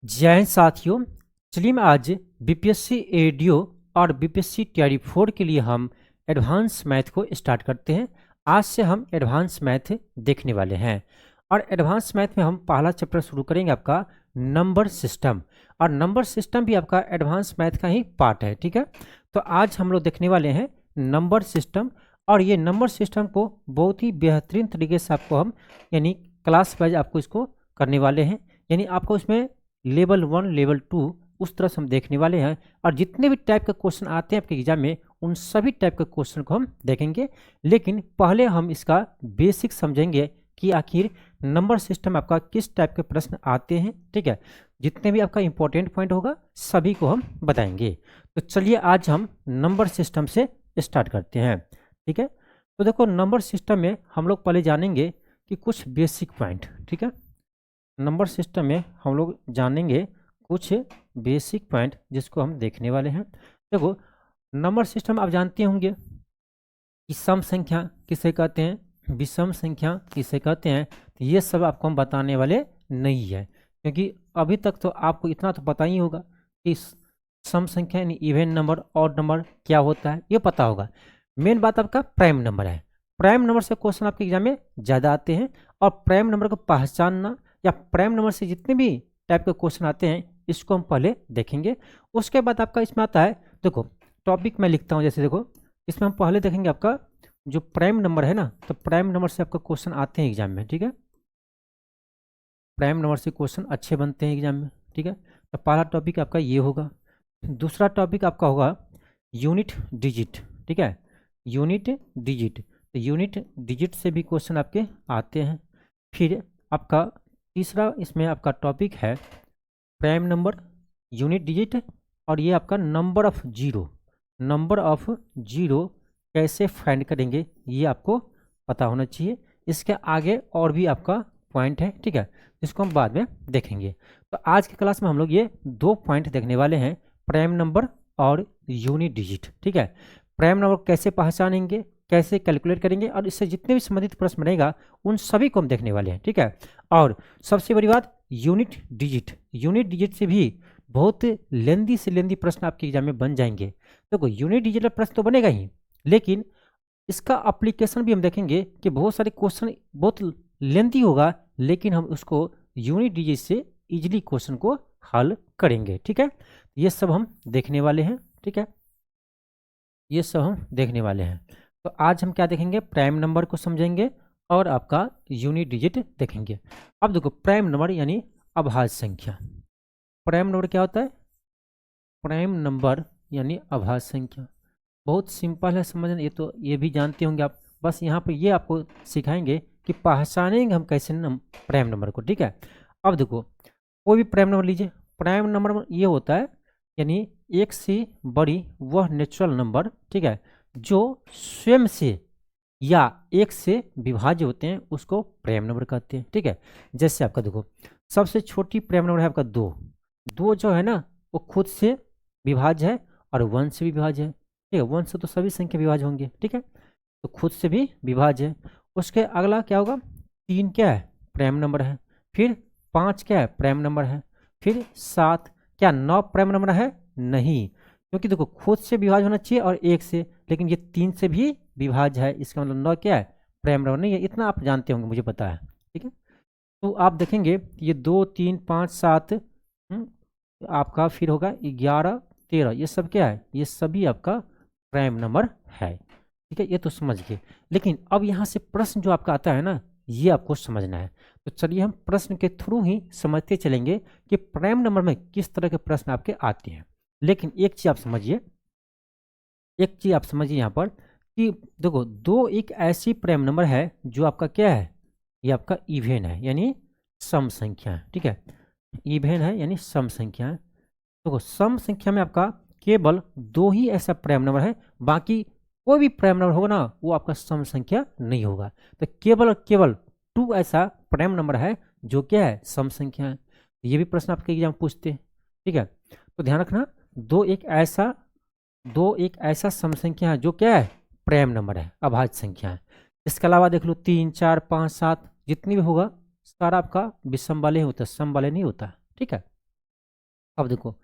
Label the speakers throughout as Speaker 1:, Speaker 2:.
Speaker 1: जय हिंद साथियों। चलिए मैं आज बीपीएससी एडीओ और बीपीएससी टीआरई 4 के लिए हम एडवांस मैथ को स्टार्ट करते हैं। आज से हम एडवांस मैथ देखने वाले हैं और एडवांस मैथ में हम पहला चैप्टर शुरू करेंगे आपका नंबर सिस्टम। और नंबर सिस्टम भी आपका एडवांस मैथ का ही पार्ट है, ठीक है। तो आज हम लोग देखने वाले हैं नंबर सिस्टम, और ये नंबर सिस्टम को बहुत ही बेहतरीन तरीके से आपको हम यानी क्लास वाइज आपको इसको करने वाले हैं। यानी आपको इसमें लेवल 1 लेवल 2 उस तरह से हम देखने वाले हैं, और जितने भी टाइप के क्वेश्चन आते हैं आपके एग्जाम में उन सभी टाइप के क्वेश्चन को हम देखेंगे। लेकिन पहले हम इसका बेसिक समझेंगे कि आखिर नंबर सिस्टम आपका किस टाइप के प्रश्न आते हैं, ठीक है। जितने भी आपका इंपॉर्टेंट पॉइंट होगा सभी को हम बताएंगे। तो चलिए आज हम नंबर सिस्टम से स्टार्ट करते हैं, ठीक है। तो देखो नंबर सिस्टम में हम लोग पहले जानेंगे कि कुछ बेसिक पॉइंट, ठीक है। नंबर सिस्टम में हम लोग जानेंगे कुछ बेसिक पॉइंट जिसको हम देखने वाले हैं। देखो नंबर सिस्टम आप जानते होंगे कि सम संख्या किसे कहते हैं, विषम संख्या किसे कहते हैं। तो ये सब आपको हम बताने वाले नहीं है, क्योंकि अभी तक तो आपको इतना तो पता ही होगा कि सम संख्या यानी इवन नंबर ऑड नंबर क्या होता है, ये पता होगा। मेन बात आपका प्राइम नंबर है। प्राइम नंबर से क्वेश्चन आपके एग्जाम में ज़्यादा आते हैं, और प्राइम नंबर को पहचानना या प्राइम नंबर से जितने भी टाइप के क्वेश्चन आते हैं इसको हम पहले देखेंगे। उसके बाद आपका इसमें आता है, देखो टॉपिक मैं लिखता हूँ, जैसे देखो इसमें हम पहले देखेंगे आपका जो प्राइम नंबर है ना, तो प्राइम नंबर से आपका क्वेश्चन आते हैं एग्जाम में, ठीक है। प्राइम नंबर से क्वेश्चन अच्छे बनते हैं एग्जाम में, ठीक है। तो पहला टॉपिक आपका ये होगा। दूसरा टॉपिक आपका होगा यूनिट डिजिट, ठीक है। यूनिट डिजिट, तो यूनिट डिजिट से भी क्वेश्चन आपके आते हैं। फिर आपका तीसरा इसमें आपका टॉपिक है प्राइम नंबर, यूनिट डिजिट, और ये आपका number of zero. Number of zero कैसे फाइंड करेंगे ये आपको पता होना चाहिए। इसके आगे और भी आपका पॉइंट है, ठीक है, जिसको हम बाद में देखेंगे। तो आज की क्लास में हम लोग ये दो पॉइंट देखने वाले हैं, प्राइम नंबर और यूनिट डिजिट, ठीक है। प्राइम नंबर कैसे पहचानेंगे, कैसे कैलकुलेट करेंगे, और इससे जितने भी संबंधित प्रश्न बनेगा उन सभी को हम देखने वाले हैं, ठीक है। और सबसे बड़ी बात यूनिट डिजिट, यूनिट डिजिट से भी बहुत लेंदी से लेंदी प्रश्न आपके एग्जाम में बन जाएंगे। देखो यूनिट डिजिट का प्रश्न तो बनेगा ही, लेकिन इसका अप्लीकेशन भी हम देखेंगे कि बहुत सारे क्वेश्चन बहुत लेंदी होगा, लेकिन हम उसको यूनिट डिजिट से इजीली क्वेश्चन को हल करेंगे, ठीक है। ये सब हम देखने वाले हैं, ठीक है, ये सब हम देखने वाले हैं। तो आज हम क्या देखेंगे, प्राइम नंबर को समझेंगे और आपका यूनिट डिजिट देखेंगे। अब देखो प्राइम नंबर यानी अभाज्य संख्या। प्राइम नंबर क्या होता है, प्राइम नंबर यानी अभाज्य संख्या। बहुत सिंपल है समझना, ये तो ये भी जानते होंगे आप। बस यहाँ पर ये आपको सिखाएंगे कि पहचानेंगे हम कैसे प्राइम नंबर को, ठीक है। अब देखो कोई भी प्राइम नंबर लीजिए, प्राइम नंबर ये होता है यानी एक से बड़ी वह नेचुरल नंबर, ठीक है, जो स्वयं से या एक से विभाज्य होते हैं उसको प्राइम नंबर कहते हैं, ठीक है। जैसे आपका देखो सबसे छोटी प्राइम नंबर है आपका दो। दो जो है ना वो खुद से विभाज्य है और वन से भी विभाज्य है, ठीक है। वन से तो सभी संख्या विभाज्य होंगे, ठीक है, तो खुद से भी विभाज्य है। उसके अगला क्या होगा, तीन क्या है प्राइम नंबर है। फिर पाँच क्या है प्राइम नंबर है। फिर सात, क्या नौ प्राइम नंबर है, नहीं, क्योंकि देखो खुद से विभाज्य होना चाहिए और एक से, लेकिन ये तीन से भी विभाज्य है, इसका मतलब नौ क्या है प्राइम नंबर नहीं है। इतना आप जानते होंगे, मुझे पता है, ठीक है। तो आप देखेंगे ये दो तीन पाँच सात, आपका फिर होगा 11 13, ये सब क्या है, ये सभी आपका प्राइम नंबर है, ठीक है। ये तो समझ गए। लेकिन अब यहाँ से प्रश्न जो आपका आता है ना, ये आपको समझना है। तो चलिए हम प्रश्न के थ्रू ही समझते चलेंगे कि प्राइम नंबर में किस तरह के प्रश्न आपके आते हैं। लेकिन एक चीज आप समझिए, एक चीज आप समझिए यहाँ पर कि देखो दो एक ऐसी प्राइम नंबर है जो आपका क्या है, ये आपका इवेन है यानी सम संख्या है, ठीक है। इवेन है यानी सम संख्या है। देखो सम संख्या में आपका केवल दो ही ऐसा प्राइम नंबर है, बाकी कोई भी प्राइम नंबर होगा ना वो आपका सम संख्या नहीं होगा। तो केवल और केवल टू ऐसा प्राइम नंबर है जो क्या है सम संख्या है। ये भी प्रश्न आपके एग्जाम पूछते हैं, ठीक है। तो ध्यान रखना दो एक ऐसा सम संख्या है जो क्या है प्राइम नंबर है, अभाज्य संख्या है। इसके अलावा देख लो तीन चार पाँच सात जितनी भी होगा सारा आपका विषम वाले ही होता है, सम वाले नहीं होता, ठीक है। अब देखो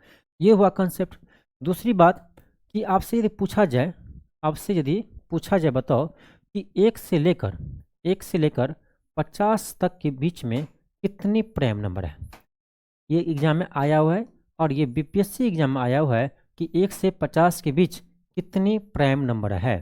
Speaker 1: ये हुआ कंसेप्ट। दूसरी बात कि आपसे यदि पूछा जाए बताओ कि एक से लेकर 50 तक के बीच में कितनी प्राइम नंबर है। ये एग्जाम में आया हुआ है और ये बीपीएससी एग्जाम में आया हुआ है कि 1 से 50 के बीच कितनी प्राइम नंबर है।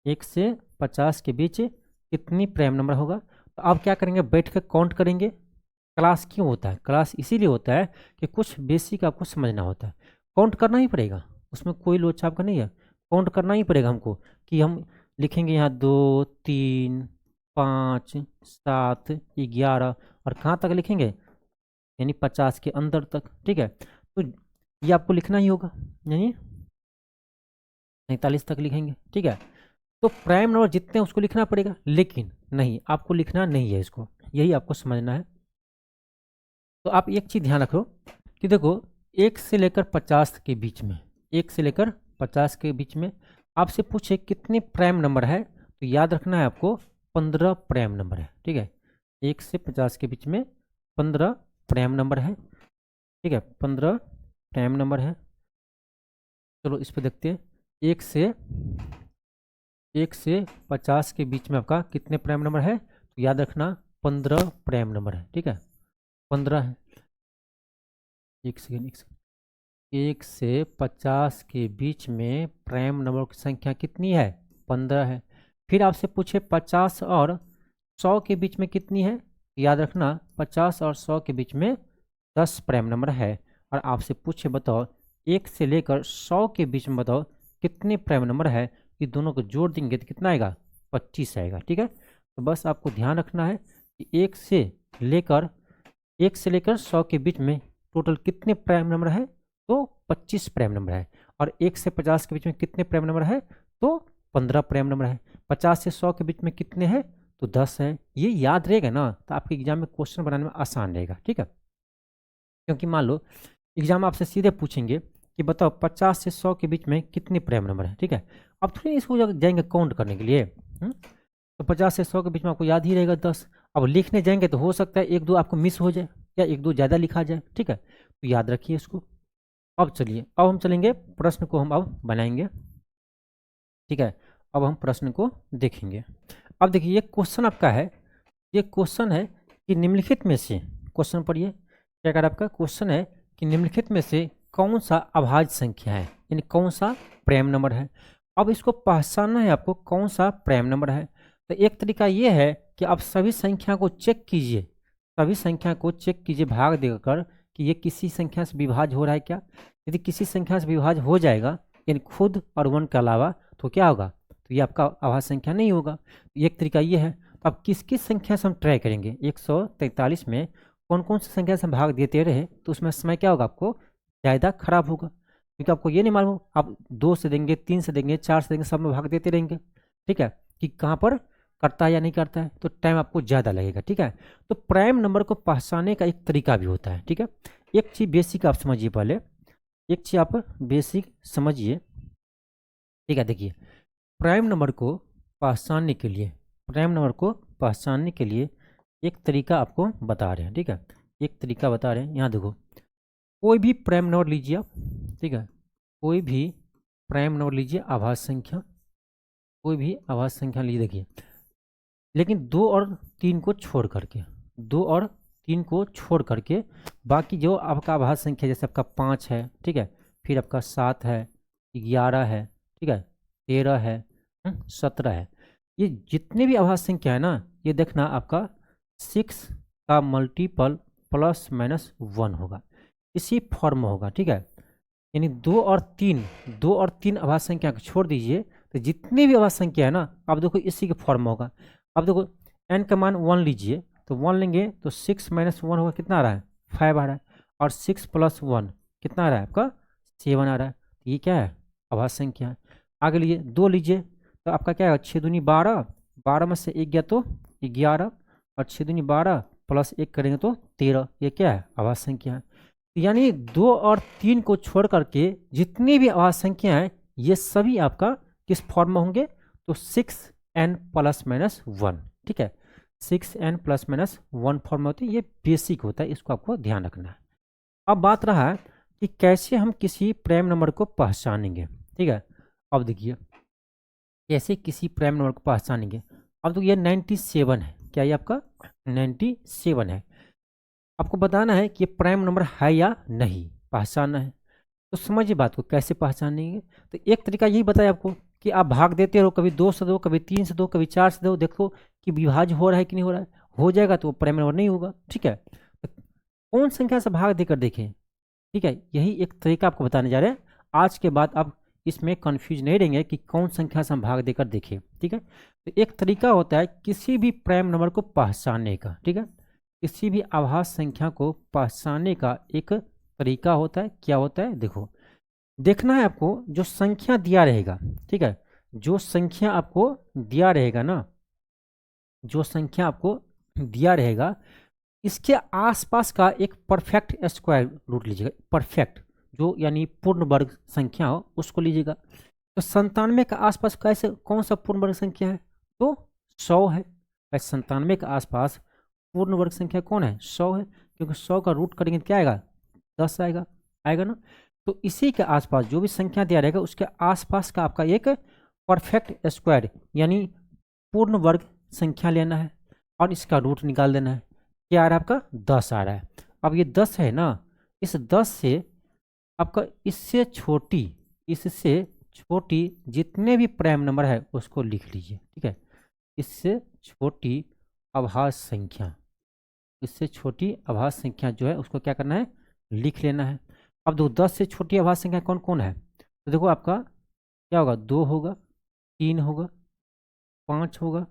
Speaker 1: 1 से 50 के बीच कितनी प्राइम नंबर होगा। तो आप क्या करेंगे, बैठ कर काउंट करेंगे। क्लास क्यों होता है, क्लास इसीलिए होता है कि कुछ बेसिक आपको समझना होता है। काउंट करना ही पड़ेगा, उसमें कोई लोचा आपका नहीं है। काउंट करना ही पड़ेगा हमको कि हम लिखेंगे यहाँ 2 3 5 7 11 और कहाँ तक लिखेंगे, यानी 50 के अंदर तक। ठीक है, तो ये आपको लिखना ही होगा, यानी 43 तक लिखेंगे। ठीक है, तो प्राइम नंबर जितने हैं उसको लिखना पड़ेगा, लेकिन नहीं, आपको लिखना नहीं है इसको, यही आपको समझना है। तो आप एक चीज़ ध्यान रखो कि देखो 1 से लेकर 50 के बीच में, 1 से लेकर 50 के बीच में आपसे पूछे कितने प्राइम नंबर है, तो याद रखना है आपको 15 प्राइम नंबर है। ठीक है, 1 से 50 के बीच में 15 प्राइम नंबर है। ठीक है, 15 प्राइम नंबर है। चलो इस पर देखते हैं, 1 से 50 के बीच में आपका कितने प्राइम नंबर है, तो याद रखना 15 प्राइम नंबर है। ठीक है, 15 है। एक सेकेंड 1 से 50 के बीच में प्राइम नंबर की संख्या कितनी है, 15 है। फिर आपसे पूछे 50 और 100 के बीच में कितनी है, याद रखना 50 और 100 के बीच में 10 प्राइम नंबर है। और आपसे पूछे बताओ 1 से लेकर 100 के बीच में बताओ कितने प्राइम नंबर है, ये दोनों को जोड़ देंगे तो कितना आएगा, 25 आएगा। ठीक है, तो बस आपको ध्यान रखना है कि 1 से लेकर 100 के बीच में टोटल कितने प्राइम नंबर है, तो 25 प्राइम नंबर है। और 1 से 50 के बीच में कितने प्राइम नंबर है, तो 15 प्राइम नंबर है। 50 से 100 के बीच में कितने हैं, तो 10 है। ये याद रहेगा ना, तो आपके एग्जाम में क्वेश्चन बनाने में आसान रहेगा। ठीक है, क्योंकि मान लो एग्जाम आपसे सीधे पूछेंगे कि बताओ 50 से 100 के बीच में कितने प्राइम नंबर है। ठीक है, अब थोड़ी इसको जाएंगे काउंट करने के लिए। तो 50 से 100 के बीच में आपको याद ही रहेगा 10। अब लिखने जाएंगे तो हो सकता है 1 2 आपको मिस हो जाए या 1 2 ज़्यादा लिखा जाए। ठीक है, तो याद रखिए इसको। अब चलिए, अब हम चलेंगे प्रश्न को हम अब बनाएंगे। ठीक है, अब हम प्रश्न को देखेंगे। अब देखिए ये क्वेश्चन आपका है, ये क्वेश्चन है कि निम्नलिखित में से, क्वेश्चन पढ़िए क्या कह रहा है आपका, क्वेश्चन है कि निम्नलिखित में से कौन सा अभाज्य संख्या है, यानी कौन सा प्राइम नंबर है। अब इसको पहचानना है आपको कौन सा प्राइम नंबर है। तो एक तरीका ये है कि आप सभी संख्या को चेक कीजिए, सभी संख्या को चेक कीजिए भाग देकर कि ये किसी संख्या से विभाज्य हो रहा है क्या। यदि किसी संख्या से विभाज्य हो जाएगा, यानी खुद और 1 के अलावा, तो क्या होगा, तो ये आपका अभाज्य संख्या नहीं होगा। एक तरीका ये है। तो आप किस किस संख्या से हम ट्राई करेंगे, 143 में कौन कौन सी संख्या से हम भाग देते रहे, तो उसमें समय क्या होगा, आपको ज़्यादा खराब होगा, क्योंकि आपको ये नहीं मालूम आप 2 से देंगे, 3 से देंगे, 4 से देंगे, सब में भाग देते रहेंगे। ठीक है, कि कहाँ पर करता है या नहीं करता है, तो टाइम आपको ज़्यादा लगेगा। ठीक है, तो प्राइम नंबर को पहचानने का एक तरीका भी होता है। ठीक है, एक चीज़ बेसिक आप समझिए, पहले एक चीज़ आप बेसिक समझिए। ठीक है, देखिए प्राइम नंबर को पहचानने के लिए, प्राइम नंबर को पहचानने के लिए एक तरीका आपको बता रहे हैं। ठीक है, एक तरीका बता रहे हैं, यहाँ देखो कोई भी प्राइम नंबर लीजिए आप। ठीक है, कोई भी प्राइम नंबर लीजिए, आभाज्य संख्या, कोई भी आभाज्य संख्या लीजिए। देखिए लेकिन 2 और 3 को छोड़ करके, 2 और 3 को छोड़ करके बाकी जो आपका आभाज्य संख्या, जैसे आपका 5 है, ठीक है, फिर आपका 7 है, 11 है, ठीक है, 13 है, 17 है, ये जितने भी आभाज्य संख्या है ना, ये देखना आपका 6 का मल्टीपल प्लस माइनस 1 होगा, इसी फॉर्म में होगा। ठीक है, यानी 2 और 3 आभाज्य संख्या को छोड़ दीजिए, तो जितनी भी आभाज्य संख्या है ना, आप देखो इसी के फॉर्म में होगा। अब देखो n का मान 1 लीजिए, तो 1 लेंगे तो 6 माइनस 1 होगा, कितना आ रहा है, 5 आ रहा है, और 6 प्लस 1 कितना आ रहा है आपका, 7 आ रहा है। तो ये क्या है, आभाज्य संख्या है। आगे लीजिए 2 लीजिए, तो आपका क्या है, 6 दूनी 12, 12 में से 1 गया तो 11, और 6 दूनी 12 प्लस 1 करेंगे तो 13, ये क्या है, आभाज्य संख्या है। यानी 2 और 3 को छोड़ करके जितनी भी आभाज्य संख्या है, ये सभी आपका किस फॉर्म में होंगे, तो 6n प्लस माइनस 1। ठीक है, 6n प्लस माइनस 1 फॉर्म में होती है, ये बेसिक होता है, इसको आपको ध्यान रखना है। अब बात रहा है कि कैसे हम किसी प्राइम नंबर को पहचानेंगे। ठीक है, अब देखिए कैसे किसी प्राइम नंबर को पहचानेंगे। अब तो ये 97 है, क्या ये आपका 97 है। आपको बताना है कि ये प्राइम नंबर है या नहीं, पहचानना है। तो समझिए बात को, कैसे पहचानेंगे। तो एक तरीका यही बताया आपको कि आप भाग देते रहो, कभी 2 से दो, कभी 3 से दो, कभी 4 से दो, देखो कि विभाज्य हो रहा है कि नहीं हो रहा है। हो जाएगा तो वो प्राइम नंबर नहीं होगा। ठीक है, तो कौन संख्या से भाग देकर देखें। ठीक है, यही एक तरीका आपको बताने जा रहे हैं। आज के बाद आप इसमें कंफ्यूज नहीं रहेंगे कि कौन संख्या से हम भाग देकर देखें। ठीक है, तो एक तरीका होता है किसी भी प्राइम नंबर को पहचानने का। ठीक है, किसी भी आभास संख्या को पहचानने का एक तरीका होता है। क्या होता है, देखो देखना है आपको जो संख्या दिया रहेगा। ठीक है, जो संख्या आपको दिया रहेगा ना, जो संख्या आपको दिया रहेगा, इसके आसपास का एक परफेक्ट स्क्वायर रूट लीजिएगा। परफेक्ट जो यानी पूर्ण वर्ग संख्या हो उसको लीजिएगा। तो 97 के आसपास कैसे, कौन सा पूर्ण वर्ग संख्या है, तो 100 है। 97 के आसपास पूर्ण वर्ग संख्या कौन है, 100 है, क्योंकि 100 का रूट करेंगे तो क्या आएगा, 10 आएगा, आएगा ना। तो इसी के आसपास जो भी संख्या दिया रहेगा उसके आसपास का आपका एक परफेक्ट स्क्वायर यानी पूर्ण वर्ग संख्या लेना है और इसका रूट निकाल देना है। क्या आ रहा है आपका, 10 आ रहा है। अब ये 10 है ना, इस 10 से आपका इससे छोटी जितने भी प्राइम नंबर है उसको लिख लीजिए। ठीक है, इससे छोटी आभास संख्या, इससे छोटी आभास संख्या जो है उसको क्या करना है, लिख लेना है। अब देखो 10 से छोटी आभास संख्या कौन कौन है, तो देखो आपका क्या होगा, 2 होगा, 3 होगा, 5 होगा,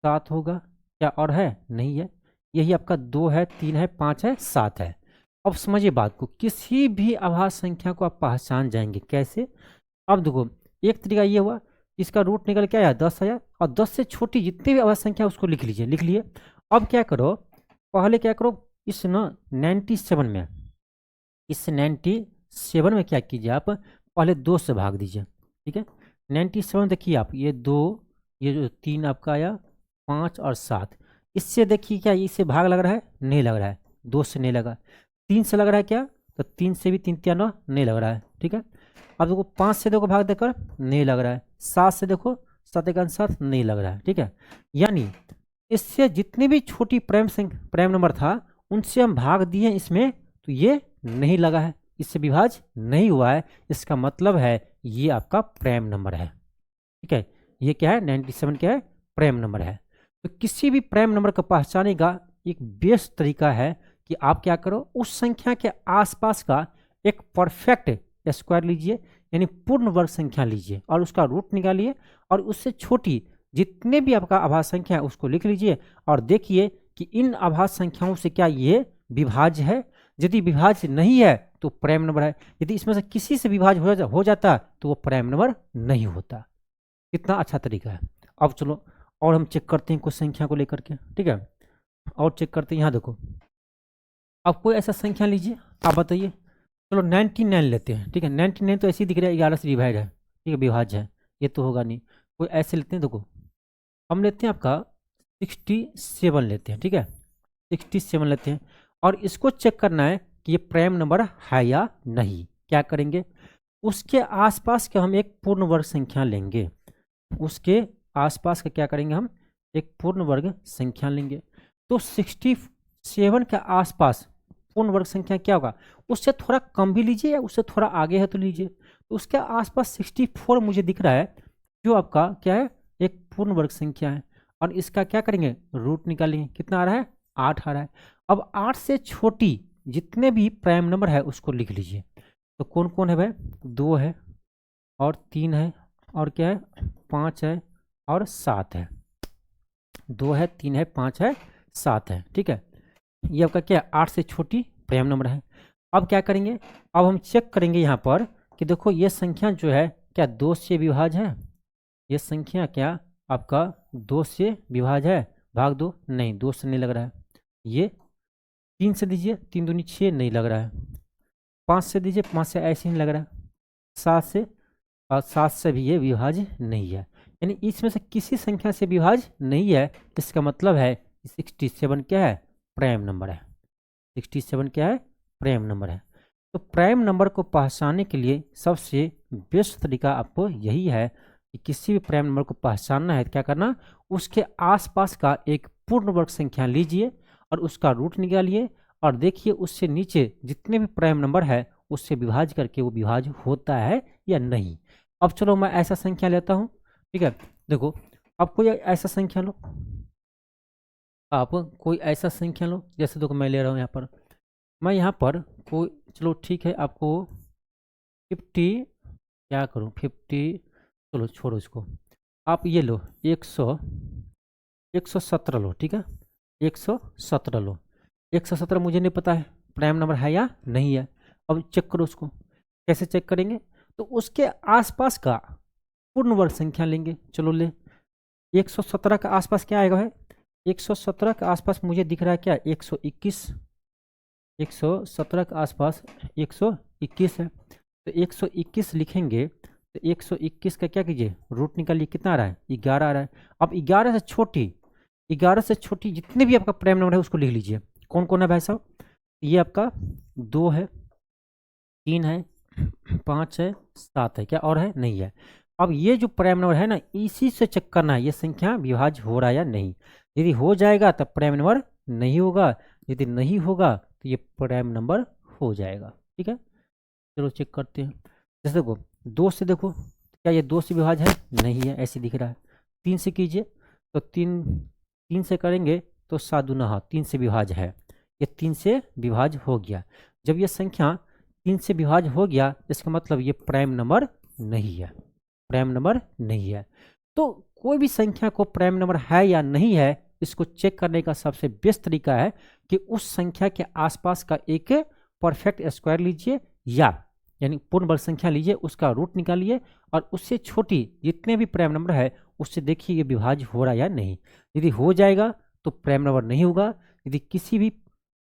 Speaker 1: 7 होगा, क्या और है, नहीं है। यही आपका 2 है, 3 है, 5 है, 7 है। अब समझिए बात को, किसी भी आभास संख्या को आप पहचान जाएंगे कैसे। अब देखो एक तरीका ये हुआ, इसका रूट निकल के आया 10 आया, और 10 से छोटी जितनी भी आभास संख्या उसको लिख लीजिए, लिख लिए। अब क्या करो, पहले क्या करो, इस ना 97 में, इस 97 में क्या कीजिए आप, पहले 2 से भाग दीजिए। ठीक है, 97 देखिए आप, ये 2, ये जो 3 आपका आया, 5 और 7, इससे देखिए क्या इससे भाग लग रहा है, नहीं लग रहा है। 2 से नहीं लगा, 3 से लग रहा है क्या, तो 3 से भी 3 3 9 नहीं लग रहा है। ठीक है, अब देखो 5 से देखो भाग देकर नहीं लग रहा है, 7 से देखो 7 1 7 नहीं लग रहा है। ठीक है, यानी इससे जितनी भी छोटी प्राइम नंबर था उनसे हम भाग दिए इसमें, तो ये नहीं लगा है, इससे विभाज्य नहीं हुआ है। इसका मतलब है ये आपका प्राइम नंबर है। ठीक है, ये क्या है, 97 क्या है, प्राइम नंबर है। तो किसी भी प्राइम नंबर को पहचानने का एक बेस्ट तरीका है कि आप क्या करो, उस संख्या के आसपास का एक परफेक्ट स्क्वायर लीजिए यानी पूर्ण वर्ग संख्या लीजिए और उसका रूट निकालिए, और उससे छोटी जितने भी आपका आभास संख्या है उसको लिख लीजिए और देखिए कि इन आभास संख्याओं से क्या ये विभाज्य है। यदि विभाज्य नहीं है तो प्राइम नंबर है, यदि इसमें से किसी से विभाज्य हो जाता तो वो प्राइम नंबर नहीं होता। कितना अच्छा तरीका है। अब चलो और हम चेक करते हैं कुछ संख्या को लेकर के। ठीक है, और चेक करते हैं, यहाँ देखो अब कोई ऐसा संख्या लीजिए, आप बताइए। चलो 99 लेते हैं। ठीक है, 99 तो ऐसे ही दिख रहा है, 11 से डिवाइड है। ठीक है, विभाज्य है, ये तो होगा नहीं। कोई ऐसे लेते हैं, देखो हम लेते हैं आपका 67 लेते हैं। ठीक है, 67 लेते हैं और इसको चेक करना है कि ये प्राइम नंबर है या नहीं। क्या करेंगे, उसके आसपास के हम एक पूर्ण वर्ग संख्या लेंगे, उसके आसपास का क्या करेंगे, हम एक पूर्ण वर्ग संख्या लेंगे। तो 67 के आसपास पूर्ण वर्ग संख्या क्या होगा, उससे थोड़ा कम भी लीजिए या उससे थोड़ा आगे है तो लीजिए। तो उसके आसपास 64 मुझे दिख रहा है, जो आपका क्या है, एक पूर्ण वर्ग संख्या है। और इसका क्या करेंगे, रूट निकालेंगे, कितना आ रहा है, 8 आ रहा है। अब 8 से छोटी जितने भी प्राइम नंबर है उसको लिख लीजिए। तो कौन कौन है भाई, 2 है और 3 है और क्या है, 5 है और 7 है। 2 है, 3 है, 5 है, 7 है। ठीक है, ये आपका क्या है, 8 से छोटी प्राइम नंबर है। अब क्या करेंगे, अब हम चेक करेंगे यहाँ पर कि देखो ये संख्या जो है क्या 2 से विभाज्य है, ये संख्या क्या आपका 2 से विभाज्य है, भाग दो, नहीं 2 से नहीं लग रहा है। ये 3 से दीजिए, 3 दूनी 6 नहीं लग रहा है। 5 से दीजिए, 5 से ऐसे नहीं लग रहा है। 7 से, और 7 से भी ये विभाज्य नहीं है, यानी इसमें से किसी संख्या से विभाज्य नहीं है। इसका मतलब है 67 क्या है, प्राइम नंबर है। 67 क्या है, प्राइम नंबर है। तो प्राइम नंबर को पहचानने के लिए सबसे बेस्ट तरीका आपको यही है कि किसी भी प्राइम नंबर को पहचानना है तो क्या करना, उसके आसपास का एक पूर्ण वर्ग संख्या लीजिए और उसका रूट निकालिए और देखिए उससे नीचे जितने भी प्राइम नंबर है उससे विभाज्य करके वो विभाज्य होता है या नहीं। अब चलो मैं ऐसा संख्या लेता हूँ, ठीक है। देखो अब कोई ऐसा संख्या लो, आप कोई ऐसा संख्या लो, जैसे देखो मैं ले रहा हूँ यहाँ पर, मैं यहाँ पर कोई, चलो ठीक है, आपको 50, क्या करूँ 50, चलो छोड़ो इसको, आप ये लो 117 लो, ठीक है, 117 लो। 117 मुझे नहीं पता है प्राइम नंबर है या नहीं है। अब चेक करो उसको, कैसे चेक करेंगे, तो उसके आसपास का पूर्ण वर्ग संख्या लेंगे। चलो ले, 117 का आसपास क्या आएगा है, 117 के आसपास मुझे दिख रहा है क्या, 121, 117 के आसपास 121 है, तो 121 लिखेंगे। तो 121 का क्या कीजिए, रूट निकालिए, कितना आ रहा है, 11 आ रहा है। अब 11 से छोटी जितने भी आपका प्राइम नंबर है उसको लिख लीजिए। कौन कौन है भाई साहब, ये आपका 2 है, 3 है, 5 है, 7 है, क्या और है, नहीं है। अब ये जो प्राइम नंबर है ना, इसी से चेक करना है ये संख्या विभाज्य हो रहा है या नहीं। यदि हो जाएगा तब प्राइम नंबर नहीं होगा, यदि नहीं होगा तो ये प्राइम नंबर हो जाएगा, ठीक है। चलो चेक करते हैं। जैसे देखो 2 से देखो, क्या ये 2 से विभाज्य है, नहीं है, ऐसे दिख रहा है। 3 से कीजिए, तो 3 से करेंगे तो 7 दूना, हाँ 3 से विभाज्य है, ये 3 से विभाज्य हो गया। जब ये संख्या 3 से विभाज्य हो गया इसका मतलब ये प्राइम नंबर नहीं है, प्राइम नंबर नहीं है। तो कोई भी संख्या को प्राइम नंबर है या नहीं है इसको चेक करने का सबसे बेस्ट तरीका है कि उस संख्या के आसपास का एक परफेक्ट स्क्वायर लीजिए या यानी पूर्ण वर्ग संख्या लीजिए, उसका रूट निकालिए और उससे छोटी जितने भी प्राइम नंबर है उससे देखिए ये विभाज्य हो रहा है या नहीं। यदि हो जाएगा तो प्राइम नंबर नहीं होगा, यदि किसी भी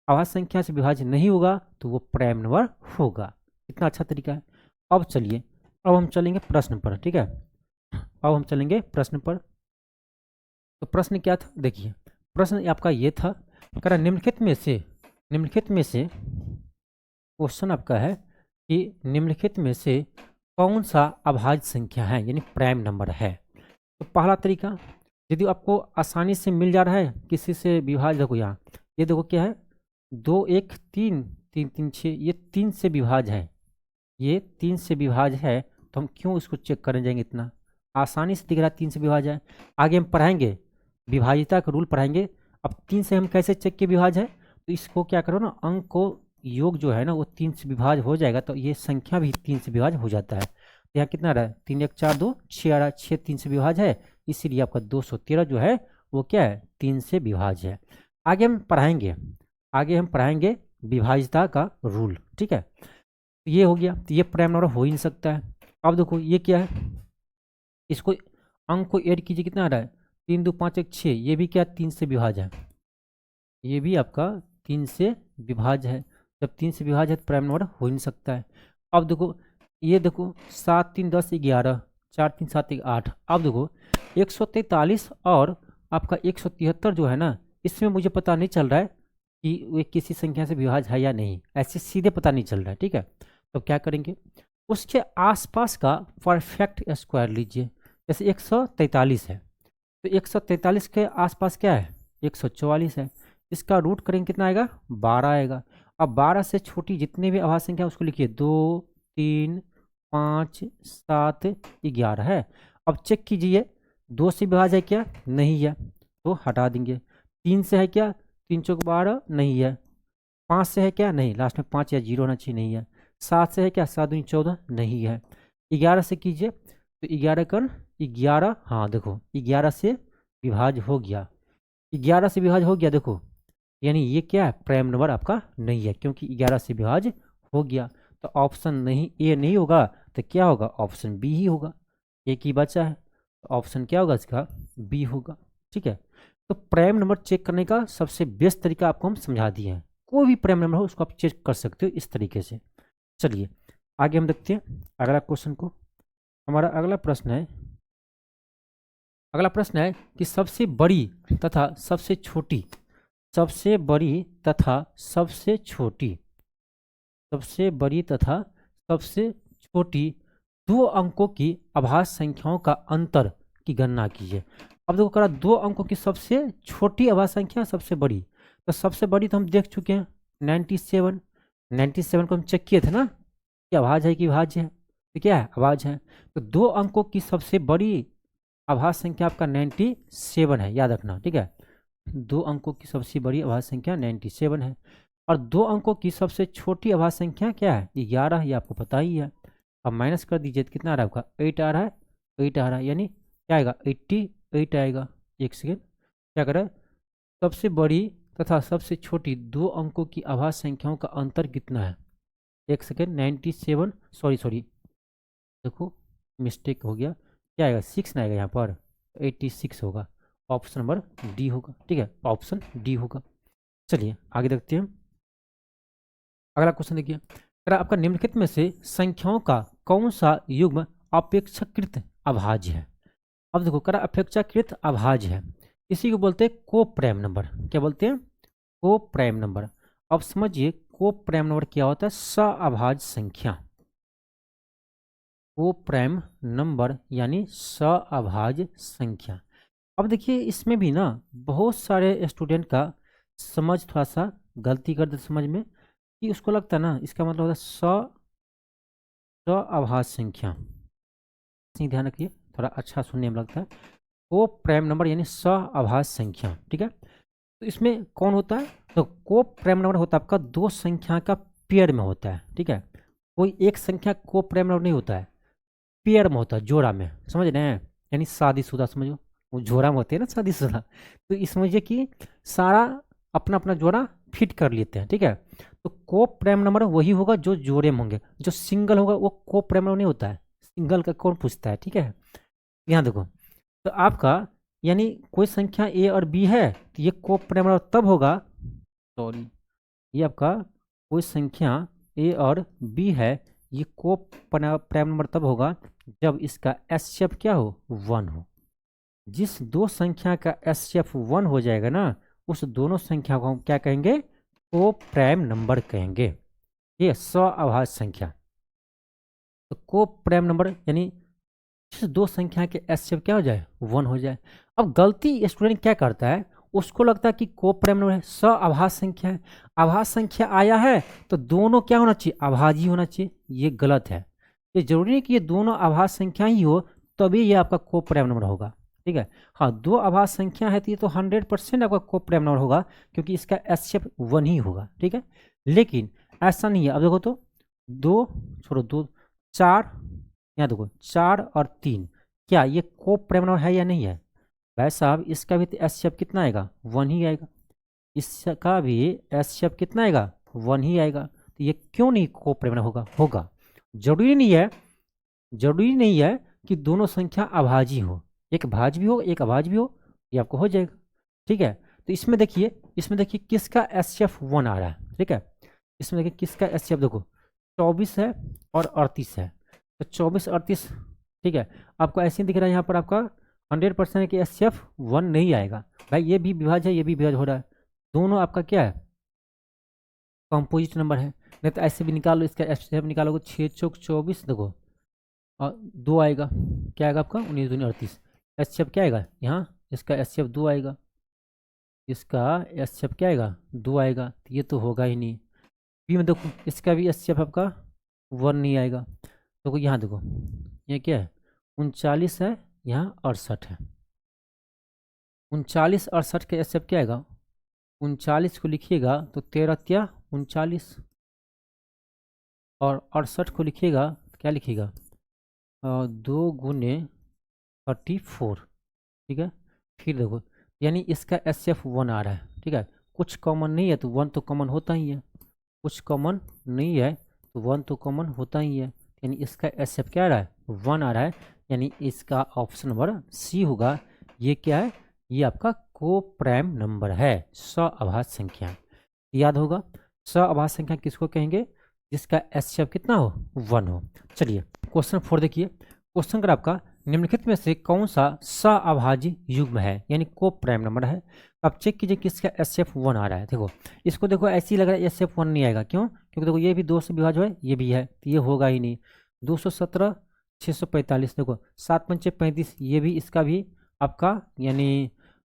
Speaker 1: अभाज्य संख्या से विभाज्य नहीं होगा तो वो प्राइम नंबर होगा। कितना अच्छा तरीका है। अब चलिए, अब हम चलेंगे प्रश्न पर, ठीक है। अब हम चलेंगे प्रश्न पर। तो प्रश्न क्या था, देखिए प्रश्न आपका ये था, कह रहा निम्नलिखित में से क्वेश्चन आपका है कि निम्नलिखित में से कौन सा अभाज्य संख्या है यानी प्राइम नंबर है। तो पहला तरीका, यदि आपको आसानी से मिल जा रहा है किसी से विभाज्य, देखो यहाँ ये देखो क्या है, 2 1 3 3 3 6, ये 3 से विभाज्य है, ये 3 से विभाज्य है, तो हम क्यों इसको चेक करने जाएंगे, इतना आसानी से दिख रहा है 3 से विभाज्य है। आगे हम पढ़ाएंगे विभाज्यता का रूल पढ़ाएंगे। अब 3 से हम कैसे चेक के विभाज्य है, तो इसको क्या करो ना, अंक को योग जो है ना वो 3 से विभाज्य हो जाएगा, तो ये संख्या भी 3 से विभाज्य हो जाता है। यहाँ कितना रहा है, 3 1 4 2 6 आ रहा है, 6 3 से विभाज्य है, इसीलिए आपका 213 जो है वो क्या है, 3 से विभाज्य है। आगे हम पढ़ाएंगे विभाज्यता का रूल, ठीक है। ये हो गया, तो ये प्राइम नंबर हो ही नहीं सकता है। अब देखो ये क्या है, इसको अंक को ऐड कीजिए, कितना आ रहा है, 3 2 5 1 6, ये भी क्या 3 से विभाज्य है, ये भी आपका 3 से विभाज्य है। जब 3 से विभाज्य है तो प्राइम नंबर हो ही नहीं सकता है। अब देखो ये देखो 7 3 10 11, 4 3 7 1 8। अब देखो 143 और आपका 173 जो है ना, इसमें मुझे पता नहीं चल रहा है कि वे किसी संख्या से विभाज्य है या नहीं, ऐसे सीधे पता नहीं चल रहा है, ठीक है। तो क्या करेंगे, उसके आसपास का परफेक्ट स्क्वायर लीजिए। जैसे 143 है, तो 143 के आसपास क्या है, 144 है, इसका रूट करेंगे कितना आएगा, 12 आएगा। अब 12 से छोटी जितने भी अभाज्य संख्या उसको लिखिए, 2 3 5 7 11 है। अब चेक कीजिए 2 से विभाज्य है क्या, नहीं है, तो हटा देंगे। 3 से है क्या, 3 चौक 12, नहीं है। 5 से है क्या, नहीं, लास्ट में 5 या 0 होना चाहिए, नहीं है। 7 से है क्या, 7 दूनी 14, नहीं है। 11 से कीजिए, तो 11 कन 11, हाँ देखो 11 से विभाज्य हो गया, 11 से विभाज्य हो गया, देखो यानी ये क्या है, प्राइम नंबर आपका नहीं है, क्योंकि 11 से विभाज्य हो गया। तो ऑप्शन नहीं, ए नहीं होगा, तो क्या होगा, ऑप्शन बी ही होगा। एक ही बचा है, तो ऑप्शन क्या होगा इसका, बी होगा, ठीक है। तो प्राइम नंबर चेक करने का सबसे बेस्ट तरीका आपको हम समझा दिए हैं। कोई भी प्राइम नंबर हो उसको आप चेक कर सकते हो इस तरीके से। चलिए आगे हम देखते हैं अगला क्वेश्चन को। हमारा अगला प्रश्न है कि सबसे बड़ी तथा सबसे छोटी सबसे बड़ी तथा सबसे छोटी दो अंकों की अभाज्य संख्याओं का अंतर की गणना कीजिए। अब देखो करा, दो अंकों की सबसे छोटी अभाज्य संख्या सबसे बड़ी, तो सबसे बड़ी तो हम देख चुके हैं 97। 97 को हम चेक किए थे ना कि अभाज्य है कि भाज्य है, तो क्या है अभाज्य है। तो दो अंकों की सबसे बड़ी अभाज्य संख्या आपका 97 है, याद रखना, ठीक है। दो अंकों की सबसे बड़ी अभाज्य संख्या 97 है और दो अंकों की सबसे छोटी अभाज्य संख्या क्या है 11, ये आपको पता ही है। अब माइनस कर दीजिए तो कितना आ रहा है आपका 8 आ रहा है, 8 आ रहा है, यानी क्या आएगा 88 आएगा। एक सेकेंड, क्या कर रहा है, सबसे बड़ी तथा सबसे छोटी दो अंकों की अभाज्य संख्याओं का अंतर कितना है। एक सेकेंड, 97, सॉरी देखो मिस्टेक हो गया, क्या आएगा 6 ना आएगा यहाँ पर, 86 होगा। ऑप्शन नंबर डी होगा, ठीक है, ऑप्शन डी होगा। चलिए आगे देखते हैं। अगला क्वेश्चन देखिए, अगर आपका निम्नलिखित में से संख्याओं का कौन सा युग्म अपेक्षाकृत अभाज्य है। अब देखो करा अपेक्षाकृत अभाज्य है, इसी को बोलते हैं को प्राइम नंबर। क्या बोलते हैं, को प्राइम नंबर। अब समझिए को प्राइम नंबर क्या होता है, सअभाज्य संख्या। को प्राइम नंबर यानी सअभाज्य संख्या। अब देखिए इसमें भी ना बहुत सारे स्टूडेंट का समझ थोड़ा सा गलती कर देते समझ में, कि उसको लगता है ना इसका मतलब होता है सअभाज्य संख्या। ध्यान रखिए, थोड़ा अच्छा सुनने में लगता है। को प्राइम नंबर यानी सअभाज्य संख्या, ठीक है। तो इसमें कौन होता है, तो को प्राइम नंबर होता है आपका दो संख्या का पेयर में होता है, ठीक है। कोई एक संख्या को प्राइम नंबर नहीं होता है, पेयर में होता है, जोड़ा में, समझ रहे हैं, यानी शादीशुदा समझो, वो जोड़ा में होते हैं ना शादीशुदा। तो इस समझिए कि सारा अपना अपना जोड़ा फिट कर लेते हैं, ठीक है। तो को प्राइम नंबर वही होगा जो जोड़े में होंगे, जो सिंगल होगा वो को प्राइम नंबर नहीं होता है, सिंगल का कौन पूछता है, ठीक है। यहाँ देखो, तो आपका यानी कोई संख्या ए और बी है तो ये को प्राइम नंबर तब होगा, सॉरी, ये आपका कोई संख्या ए और बी है, ये को प्राइम नंबर तब होगा जब इसका एचसीएफ क्या हो 1 हो। जिस दो संख्या का एचसीएफ 1 हो जाएगा ना, उस दोनों संख्या को हम क्या कहेंगे, को प्राइम नंबर कहेंगे। ये सअभाज्य संख्या। तो को प्राइम नंबर यानी जिस दो संख्या के एचसीएफ क्या हो जाए 1 हो जाए। अब गलती स्टूडेंट क्या करता है, उसको लगता है कि को प्राइम नंबर है, सअभाज्य संख्या है, अभाज्य संख्या आया है तो दोनों क्या होना चाहिए, अभाज्य होना चाहिए। ये गलत है, ये जरूरी नहीं कि ये दोनों अभाज्य संख्या ही हो तभी ये आपका को प्राइम नंबर होगा, ठीक है। हाँ, दो अभाज्य संख्या है तो ये तो 100% आपका को प्राइम नंबर होगा क्योंकि इसका एचसीएफ 1 ही होगा, ठीक है। लेकिन ऐसा नहीं है। अब देखो तो दो छोड़ो, दो 4, यहाँ देखो 4 और 3, क्या ये को प्राइम नंबर है या नहीं है। भाई साहब इसका भी एचसीएफ कितना आएगा 1 ही आएगा, इसका भी एचसीएफ कितना आएगा 1 ही आएगा। तो ये क्यों नहीं को प्राइम नंबर होगा, होगा। जरूरी नहीं है, जरूरी नहीं है कि दोनों संख्या अभाज्य हो, एक भाज्य भी हो एक अभाज्य भी हो, ये आपको हो जाएगा, ठीक है। तो इसमें देखिए किसका एचसीएफ 1 आ रहा है, ठीक है। इसमें देखिए किसका एचसीएफ देखो 24 है और 38 है, तो 24 38, ठीक है। आपको ऐसे ही दिख रहा है यहाँ पर आपका 100% कि एचसीएफ 1 नहीं आएगा। भाई ये भी विभाज्य है, ये भी विभाज्य हो रहा है, दोनों आपका क्या है कंपोजिट नंबर है। नहीं तो ऐसे भी निकालो, इसका एचसीएफ निकालोगे 6 चौक 24 देखो और 2 आएगा, क्या आएगा आपका 19 दूनी 38। एचसीएफ क्या आएगा यहाँ, इसका एचसीएफ 2 आएगा, इसका एचसीएफ क्या आएगा 2 आएगा, तो ये तो होगा ही नहीं। बी में देखो इसका भी एचसीएफ आपका 1 नहीं आएगा। तो यहाँ देखो ये क्या है 39 है, यहाँ 68 है। 39 68 के एचसीएफ क्या आएगा, 39 को लिखिएगा तो 13 क्या 39, और 68 को लिखिएगा तो क्या लिखिएगा 2 गुने 34, ठीक है। फिर देखो यानी इसका एचसीएफ 1 आ रहा है, ठीक है। कुछ कॉमन नहीं है तो 1 तो कॉमन होता ही है, कुछ कॉमन नहीं है तो 1 तो कॉमन होता ही है, यानी इसका एचसीएफ क्या आ रहा है 1 आ रहा है, यानी इसका ऑप्शन नंबर सी होगा। ये क्या है, ये आपका को प्राइम नंबर है, सअभाज्य संख्या। याद होगा सअभाज्य संख्या किसको कहेंगे, जिसका एचसीएफ कितना हो 1 हो। चलिए क्वेश्चन 4 देखिए। क्वेश्चन अगर आपका निम्नलिखित में से कौन सा सअभाज्य युग्म है, यानी को प्राइम नंबर है। अब चेक कीजिए किसका SF1 आ रहा है। देखो इसको, देखो ऐसे ही लग रहा है SF1 नहीं आएगा, क्यों? क्योंकि देखो ये भी 2 से विभाज्य है, ये भी है, तो ये होगा ही नहीं। 217 645, देखो 7 पंचे 35, ये भी इसका भी आपका यानी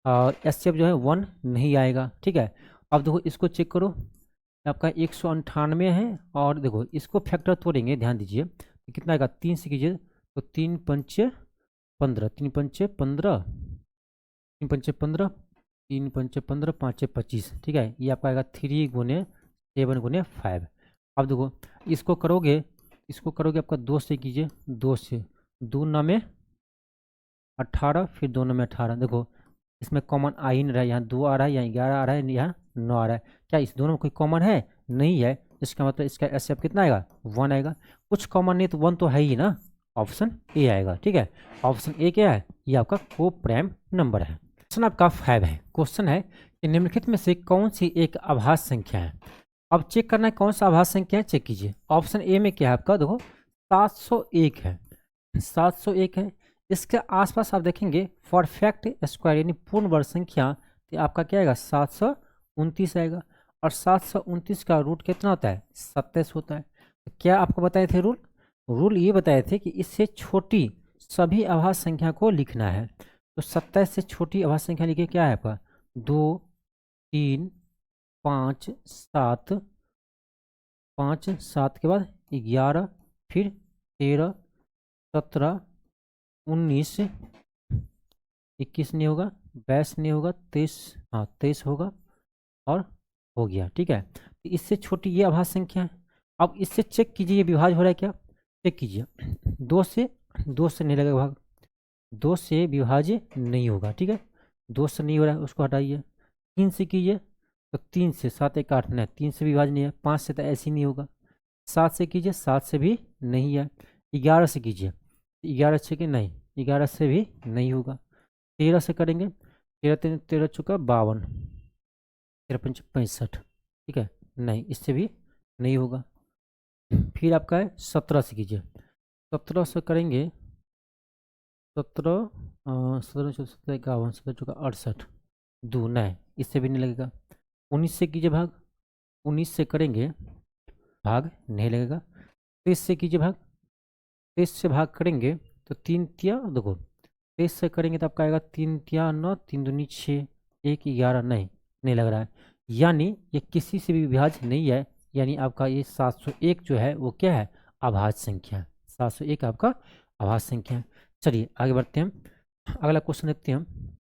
Speaker 1: SF जो है 1 नहीं आएगा, ठीक है। अब देखो इसको चेक करो, आपका 198 है, और देखो इसको फैक्टर तोड़ेंगे, ध्यान दीजिए, तो कितना आएगा, 3 से कीजिए तो 3 पंचे 15, 3 पंचे 15, 3 पंचे 15, 3 पंचे 15, 5 25, ठीक है। ये आपका आएगा 3 गुने 7 गुने 5। अब देखो इसको करोगे आपका 2 से कीजिए, 2 से 2 ना में 18, फिर 2 ना में 18, देखो इसमें कॉमन आ ही नहीं रहा है, यहाँ 2 आ रहा है, यहाँ 11 आ रहा है, यहाँ 9 आ रहा है। क्या इस दोनों में कोई कॉमन है? नहीं है। इसका मतलब इसका SF कितना आएगा, 1 आएगा। कुछ कॉमन नहीं तो 1 तो है ही ना, ऑप्शन ए आएगा, ठीक है। ऑप्शन ए क्या है, ये आपका को प्राइम नंबर है। क्वेश्चन आपका 5 है। क्वेश्चन है कि निम्नलिखित में से कौन सी एक अभाज्य संख्या है। अब चेक करना है कौन सा अभाज्य संख्या है, चेक कीजिए। ऑप्शन ए में क्या है आपका, देखो 701 है, 701 है। इसके आसपास आप देखेंगे परफेक्ट स्क्वायर यानी पूर्ण वर्ग संख्या, तो आपका क्या आएगा, 729 आएगा। और 729 का रूट कितना होता है, 27 होता है। तो क्या आपको बताए थे रूल ये बताए थे कि इससे छोटी सभी अभाज्य संख्या को लिखना है। तो 27 से छोटी अभाज्य संख्या लिखिए, क्या है आपका 2 3 5 7, 5 7 के बाद 11, फिर 13 17 19, 21 नहीं होगा, 22 नहीं होगा, 23, हाँ 23 होगा, और हो गया, ठीक है। तो इससे छोटी ये अभाज्य संख्या है। अब इससे चेक कीजिए ये विभाज्य हो रहा है क्या, चेक कीजिए। 2 से नहीं लगेगा भाग, 2 से विभाज्य नहीं होगा, ठीक है। 2 से नहीं हो रहा है, उसको हटाइए। 3 से कीजिए तो 3 से 7 1 8 नहीं, 3 से विभाज्य नहीं है। 5 से तो ऐसे ही नहीं होगा। 7 से कीजिए, 7 से भी नहीं है। 11 से कीजिए, 11 से कि नहीं, 11 से भी नहीं होगा। 13 से करेंगे, 13 चुका 52, 13 पंच 65, ठीक है, नहीं इससे भी नहीं होगा। फिर आपका है 17 से कीजिए, 17 से करेंगे, 17 17 17 51, 17 चुका 68, 2 नहीं, इससे भी नहीं लगेगा। 19 से कीजिए भाग, 19 से करेंगे भाग, नहीं लगेगा। 23 से कीजिए भाग, 23 से भाग करेंगे तो 3 तिया, देखो 23 से करेंगे तो आपका आएगा 3 तिया 9, 3 दूनी 6, 1 11, नहीं लग रहा है। यानी ये किसी से भी विभाज्य नहीं है, यानी आपका ये 701 जो है वो क्या है, अभाज्य संख्या है। 701 आपका अभाज्य संख्या है। चलिए आगे बढ़ते हैं, अगला क्वेश्चन देखते हैं हम।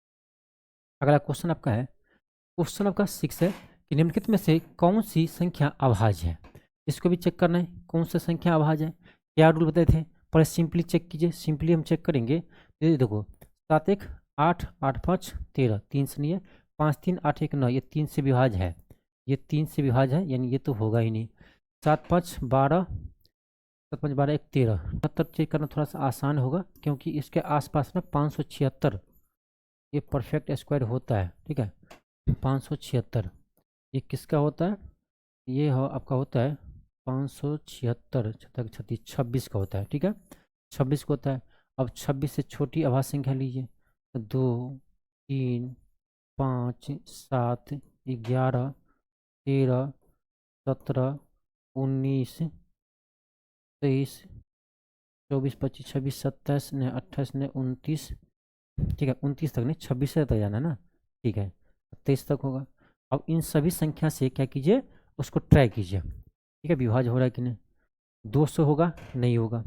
Speaker 1: अगला क्वेश्चन आपका है, क्वेश्चन आपका 6 है कि निम्नलिखित में से कौन सी संख्या अभाज्य है। इसको भी चेक करना है कौन सी संख्या अभाज्य है। क्या रूल बताए थे, पर सिंपली चेक कीजिए। सिंपली हम चेक करेंगे, ये देखो 7 1 8, 8 5 13, 3 से नहीं है। 5 3 8 1 9, ये 3 से विभाज्य है, ये 3 से विभाज्य है, यानी ये तो होगा ही नहीं। 7 5 12, 7 5 12 1 13, 70 चेक करना थोड़ा सा आसान होगा, क्योंकि इसके आसपास ना 576 ये परफेक्ट स्क्वायर होता है, ठीक है। 576 ये किसका होता है, ये हो आपका होता है 576 36 26 का होता है, ठीक है, 26 का होता है। अब 26 से छोटी अभाज्य संख्या लीजिए, 2 3 5 7 11 13 17 19 23 24 25 26 27 ने 28 ने 29, ठीक है 29 तक नहीं, 26 से तक जाना है ना, ठीक है 23 तक होगा। अब इन सभी संख्या से क्या कीजिए, उसको ट्राई कीजिए, ठीक है, विभाज्य हो रहा है कि नहीं। 2 से होगा, नहीं होगा।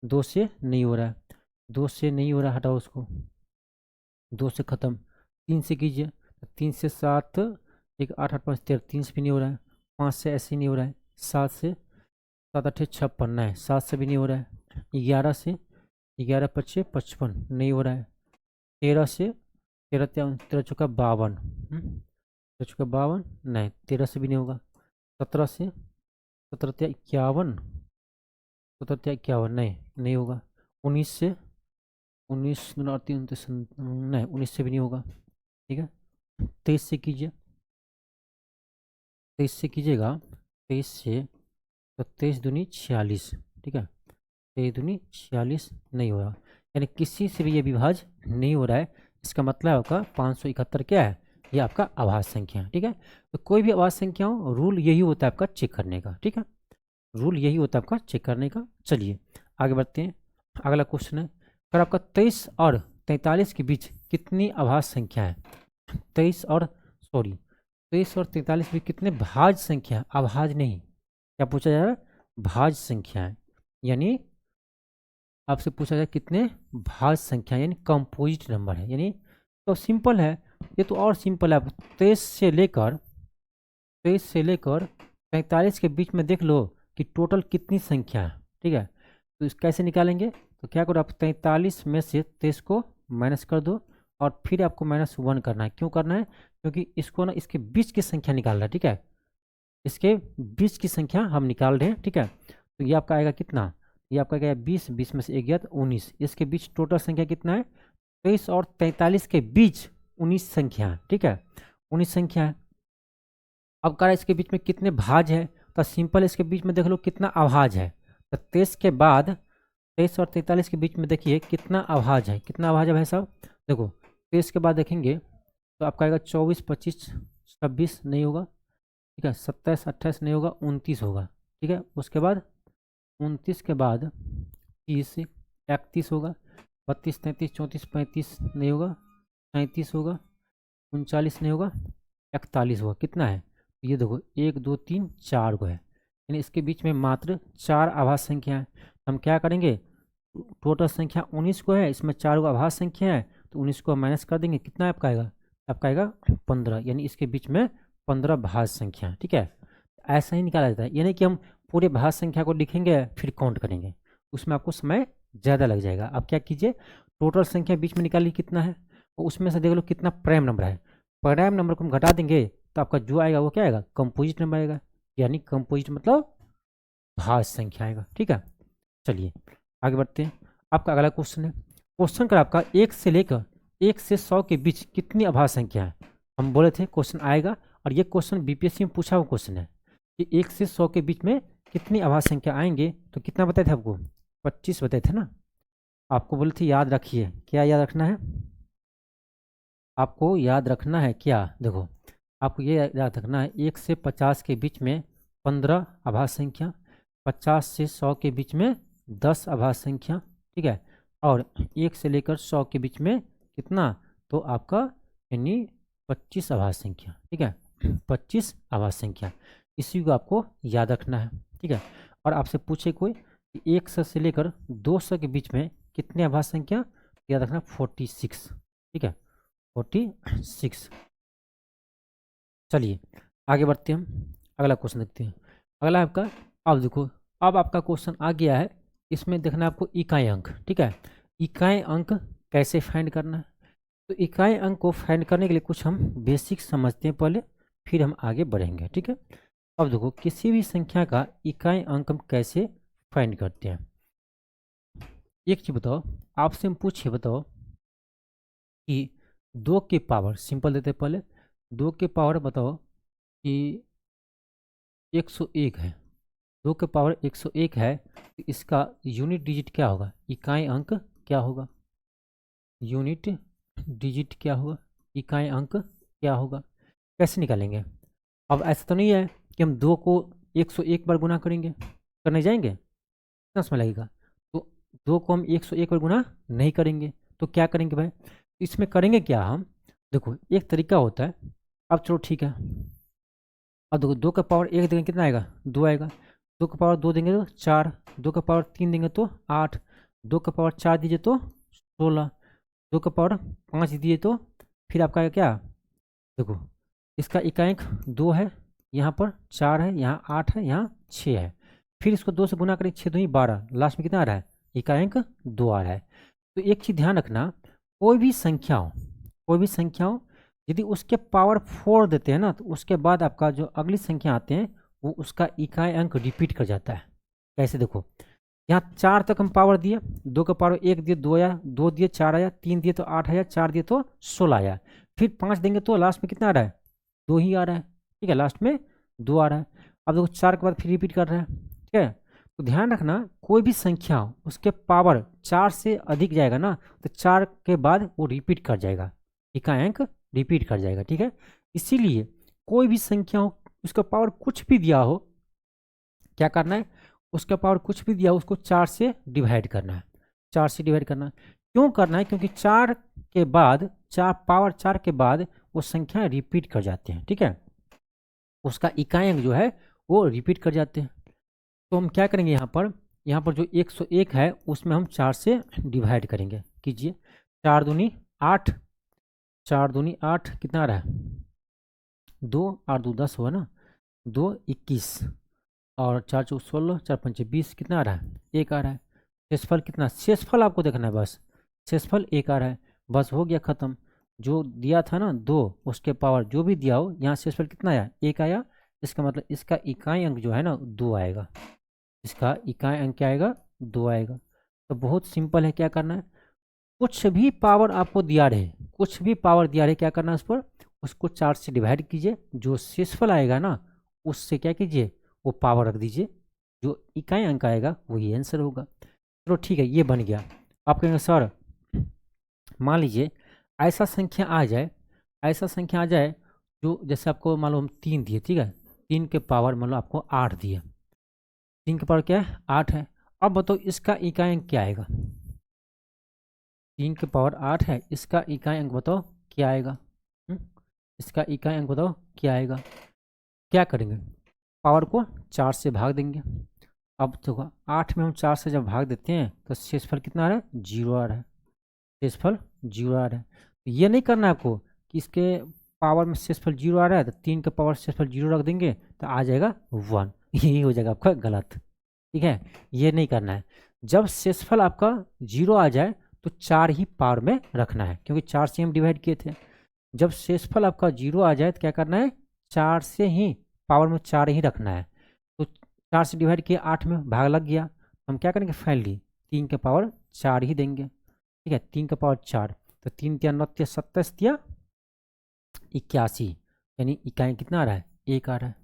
Speaker 1: 2 से नहीं हो रहा है, 2 से नहीं हो रहा है, हटाओ उसको, 2 से ख़त्म। 3 से कीजिए, 3 से 7 1 8 8 5 13, 3 से भी नहीं हो रहा है। 5 से ऐसे ही नहीं हो रहा है। 7 से 7 8 56 नहीं, 7 से भी नहीं हो रहा है। 11 से 11 25 55 नहीं हो रहा है। 13 से 13 13 चौका 52, 13 चौका 52 नहीं, 13 से भी नहीं होगा। 17 से 17 51, 17 51 नहीं होगा। 19 से 19 और 3 नहीं, 19 से भी नहीं होगा, ठीक है। 23 से कीजिए, 23 से कीजिएगा, 23 से तो 23 दूनी 46, ठीक है, 23 दूनी 46 नहीं हो रहा। यानी किसी से भी ये विभाज्य नहीं हो रहा है, इसका मतलब आपका 571 क्या है, ये आपका अभाज्य संख्या है। ठीक है, तो कोई भी अभाज्य संख्या हो, रूल यही होता है आपका चेक करने का। ठीक है, रूल यही होता है आपका चेक करने का। चलिए आगे बढ़ते हैं। अगला क्वेश्चन है, अगर आपका 23 और 43 के बीच कितनी अभाज्य संख्या है? 23 और 43 भी कितने भाज्य संख्या है, अभाज्य नहीं। क्या पूछा जा रहा है? भाज्य संख्या है। यानी आपसे पूछा जाए कितने भाज्य संख्या, यानी कंपोजिट नंबर है। यानी तो सिंपल है, ये तो और सिंपल है। 23 से लेकर 45 के बीच में देख लो कि टोटल कितनी संख्या है। ठीक है, तो इस कैसे निकालेंगे? तो क्या करो, आप 43 में से 23 को माइनस कर दो और फिर आपको -1 करना है। क्यों करना है? क्योंकि इसको ना इसके बीच की संख्या निकाल रहा है। ठीक है, इसके बीच की संख्या हम निकाल रहे हैं। ठीक है, तो ये आपका आएगा कितना? ये आपका क्या है? 20, 20 में से 1 गया तो 19। इसके बीच टोटल संख्या कितना है? 23 और 43 के बीच 19 संख्या है। ठीक है, 19 संख्या है। अब कह रहा है इसके बीच में कितने भाज्य है, तो सिंपल इसके बीच में देख लो कितना अभाज्य है। तो 23 के बाद 23 और 43 के बीच में देखिए कितना अभाज्य है। कितना अभाज्य है भाई साहब? देखो 23 के बाद देखेंगे तो आपका आएगा 24, 25, 26 नहीं होगा। ठीक है, 27, 28 नहीं होगा, 29 होगा। ठीक है, उसके बाद 29 के बाद 30, 31 होगा, 32, 33, 34, 35 नहीं होगा, 37 होगा, 39 नहीं होगा, 41 होगा। कितना है? ये देखो 1, 2, 3, 4 को है, यानी इसके बीच में मात्र 4 आभाज्य संख्या है। हम क्या करेंगे, टोटल संख्या 19 को है, इसमें 4 को आभाज्य संख्या है, तो 19 को माइनस कर देंगे। कितना आपका आएगा? आपका आएगा 15, यानी इसके बीच में 15 भाज्य संख्या है। ठीक है, ऐसा ही निकाला जाता है। यानी कि हम पूरे भाज्य संख्या को लिखेंगे फिर काउंट करेंगे, उसमें आपको समय ज़्यादा लग जाएगा। आप क्या कीजिए, टोटल संख्या बीच में निकालिए कितना है, और उसमें से देख लो कितना प्राइम नंबर है। प्राइम नंबर को हम घटा देंगे तो आपका जो आएगा वो क्या आएगा? कंपोजिट नंबर आएगा। यानी कंपोजिट मतलब भाज्य संख्या आएगा। ठीक है, चलिए आगे बढ़ते हैं। आपका अगला क्वेश्चन है, क्वेश्चन का आपका 1 से लेकर 1 से 100 के बीच कितनी अभाज्य संख्या है? हम बोले थे क्वेश्चन आएगा, और ये क्वेश्चन बीपीएससी में पूछा हुआ क्वेश्चन है कि 1 से 100 के बीच में कितनी अभाज्य संख्या आएंगे। तो कितना बताए थे आपको? 25 बताए थे ना। आपको बोले थे याद रखिए। क्या याद रखना है? आपको याद रखना है क्या? देखो आपको ये याद रखना है, 1 से 50 के बीच में 15 अभाज्य संख्या, 50 से 100 के बीच में 10 अभाज्य संख्या। ठीक है, और 1 से लेकर 100 के बीच में कितना? तो आपका यानी 25 आभाज्य संख्या। ठीक है, 25 आभाज्य संख्या, इसी को आपको याद रखना है। ठीक है, और आपसे पूछे कोई कि 100 से लेकर 200 के बीच में कितने आभाज्य संख्या? याद रखना 46। ठीक है, 46। चलिए आगे बढ़ते हैं, हम अगला क्वेश्चन देखते हैं। अगला आपका, अब देखो अब आपका क्वेश्चन आ गया है, इसमें देखना आपको इकाई अंक। ठीक है, इकाई अंक कैसे फाइंड करना है? तो इकाई अंक को फाइंड करने के लिए कुछ हम बेसिक समझते हैं पहले, फिर हम आगे बढ़ेंगे। ठीक है, अब देखो किसी भी संख्या का इकाई अंक हम कैसे फाइंड करते हैं। एक चीज बताओ, आपसे हम पूछिए, बताओ कि 2 के पावर, सिंपल देते हैं पहले, 2 के पावर बताओ कि 101 है। 2 के पावर 101 है, तो इसका यूनिट डिजिट क्या होगा? इकाई अंक क्या होगा? यूनिट डिजिट क्या होगा? इकाई अंक क्या होगा? कैसे निकालेंगे? अब ऐसा तो नहीं है कि हम 2 को 101 बार गुना करेंगे, करने जाएंगे, कितना समय लगेगा? तो 2 को हम 101 बार गुना नहीं करेंगे, तो क्या करेंगे भाई? इसमें करेंगे क्या हम, देखो एक तरीका होता है। अब चलो ठीक है, अब देखो 2 का पावर 1 देंगे कितना आएगा? 2 आएगा। 2 का पावर 2 देंगे तो 4, 2 का पावर 3 देंगे तो 8, 2 का पावर 4 दीजिए तो 16, 2 का पावर 5 दीजिए तो फिर आपका क्या? देखो इसका इकाई अंक 2 है, यहाँ पर 4 है, यहाँ 8 है, यहाँ 6 है। फिर इसको 2 से गुना करें, 6 दूनी 12, लास्ट में कितना आ रहा है? इकाई अंक 2 आ रहा है। तो एक चीज़ ध्यान रखना, कोई भी संख्या हो, कोई भी संख्या हो, यदि उसके पावर 4 देते हैं ना, तो उसके बाद आपका जो अगली संख्या आते हैं वो उसका इकाई अंक रिपीट कर जाता है। कैसे? देखो यहाँ 4 तक हम पावर दिए, 2 का पावर 1 दिए 2 आया, 2 दिए 4 आया, 3 दिए तो 8 आया, 4 दिए तो 16 आया, फिर 5 देंगे तो लास्ट में कितना आ रहा है? 2 ही आ रहा है। ठीक है, लास्ट में 2 आ रहा है। अब देखो 4 के बाद फिर रिपीट कर रहा है। ठीक है, तो ध्यान रखना, कोई भी संख्या हो उसके पावर 4 से अधिक जाएगा ना, तो 4 के बाद वो रिपीट कर जाएगा, इकाई अंक रिपीट कर जाएगा, ठीक है। इसीलिए कोई भी संख्या हो उसका पावर कुछ भी दिया हो, क्या करना है, उसका पावर कुछ भी दिया हो उसको 4 से डिवाइड करना है, 4 से डिवाइड करना है। क्यों करना है, क्योंकि 4 के बाद, 4 पावर 4 के बाद वो संख्या रिपीट कर जाते हैं, ठीक है, उसका इकाई अंक जो है वो रिपीट कर जाते हैं। तो हम क्या करेंगे, यहाँ पर जो 101 है उसमें हम 4 से डिवाइड करेंगे, कीजिए, 4 दूनी 8, 4 दूनी 8 कितना आ रहा है, 2, 8 2 10 हुआ ना, 2 21, और 4 चौक 16, 4 पंचे 20, कितना आ रहा है, 1 आ रहा है। शेषफल कितना, शेषफल आपको देखना है बस, शेषफल 1 आ रहा है, बस हो गया ख़त्म। जो दिया था ना 2, उसके पावर जो भी दिया हो, यहाँ शेषफल कितना आया, 1 आया, इसका मतलब इसका इकाई अंक जो है ना 2 आएगा, इसका इकाई अंक क्या आएगा, 2 आएगा। तो बहुत सिंपल है, क्या करना है, कुछ भी पावर आपको दिया रहे, कुछ भी पावर दिया रहे, क्या करना है उस पर, उसको 4 से डिवाइड कीजिए, जो शेषफल आएगा ना उससे क्या कीजिए, वो पावर रख दीजिए, जो इकाई अंक आएगा वही आंसर होगा। चलो ठीक है, ये बन गया। आप कहेंगे सर मान लीजिए ऐसा संख्या आ जाए, ऐसा संख्या आ जाए जो जैसे आपको मान लो हम 3 दिए, ठीक है, 3 के पावर मान लो आपको 8 दिए, 3 के पावर क्या है, 8 है। अब बताओ इसका इकाई अंक क्या आएगा, 3 के पावर 8 है, इसका इकाई अंक बताओ क्या आएगा, इसका इकाई अंक बताओ क्या आएगा। क्या करेंगे, पावर को 4 से भाग देंगे। अब देखो 8 में हम 4 से जब भाग देते हैं तो शेषफल कितना आ रहा है, 0 आ रहा है, शेषफल 0 आ रहा है। तो ये नहीं करना है आपको कि इसके पावर में शेषफल 0 आ रहा है तो 3 के पावर शेषफल 0 रख देंगे तो आ जाएगा 1, यही हो जाएगा आपका गलत, ठीक है, ये नहीं करना है। जब शेषफल आपका 0 आ जाए तो 4 ही पावर में रखना है, क्योंकि 4 से हम डिवाइड किए थे। जब शेषफल आपका 0 आ जाए तो क्या करना है, 4 से ही पावर में 4 ही रखना है। तो 4 से डिवाइड किया, 8 में भाग लग गया, हम क्या करेंगे, फाइनली 3 के पावर 4 ही देंगे, ठीक है, 3 का पावर 4, तो 3 तिया 9 तिया 27 तिया 81, यानी इकाई कितना आ रहा है, 1 आ रहा है,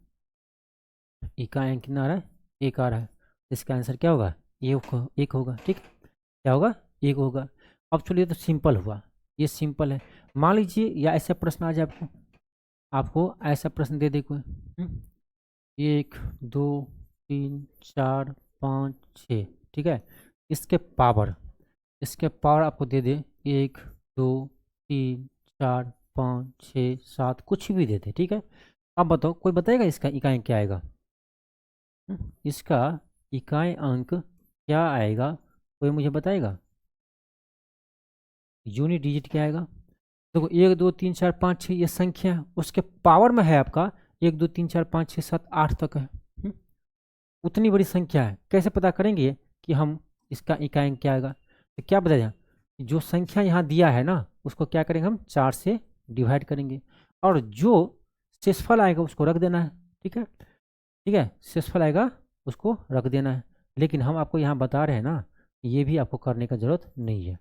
Speaker 1: इकाई कितना आ रहा है, 1 आ रहा है। इसका आंसर क्या होगा, ये 1 होगा, ठीक, क्या होगा, 1 होगा। अब चलिए तो सिंपल हुआ, ये सिंपल है। मान लीजिए या ऐसा प्रश्न आ जाए आपको, आपको ऐसा प्रश्न दे दे कोई, 1 2 3 4 5 6, ठीक है, इसके पावर, इसके पावर आपको दे दे 1 2 3 4 5 6 7, कुछ भी दे दे, ठीक है। अब बताओ, कोई बताएगा इसका इकाई अंक क्या आएगा, इसका इकाई अंक क्या आएगा, कोई मुझे बताएगा, यूनिट डिजिट क्या आएगा। देखो 1 2 3 4 5 6 ये संख्या है, उसके पावर में है आपका 1 2 3 4 5 6 7 8 तक है, उतनी बड़ी संख्या है, कैसे पता करेंगे कि हम इसका इकाई अंक क्या आएगा। तो क्या बताया, जो संख्या यहाँ दिया है ना उसको क्या करेंगे, हम 4 से डिवाइड करेंगे, और जो शेषफल आएगा उसको रख देना है, ठीक है, ठीक है, शेषफल आएगा उसको रख देना है। लेकिन हम आपको यहाँ बता रहे हैं ना, ये भी आपको करने का जरूरत नहीं है,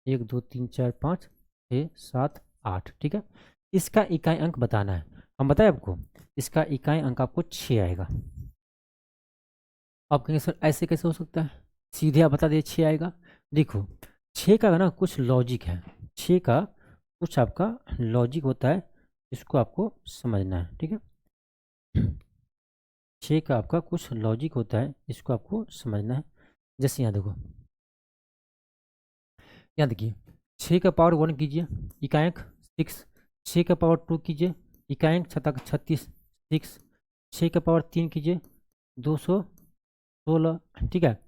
Speaker 1: 1 2 3 4 5 6 7 8, ठीक है, इसका इकाई अंक बताना है। हम बताएं आपको, इसका इकाई अंक आपको 6 आएगा। आप कहेंगे सर ऐसे कैसे हो सकता है, सीधे आप बता दिए 6 आएगा। देखो 6 का ना कुछ लॉजिक है, 6 का कुछ आपका लॉजिक होता है, इसको आपको समझना है, ठीक है, 6 का आपका कुछ लॉजिक होता है, इसको आपको समझना है। जैसे यहाँ देखो, यहाँ देखिए 6 का पावर 1 कीजिए, इकाई अंक 6, 6 का पावर 2 कीजिए, इकाई अंक 36, 6, 6 का पावर 3 कीजिए, 216, ठीक है,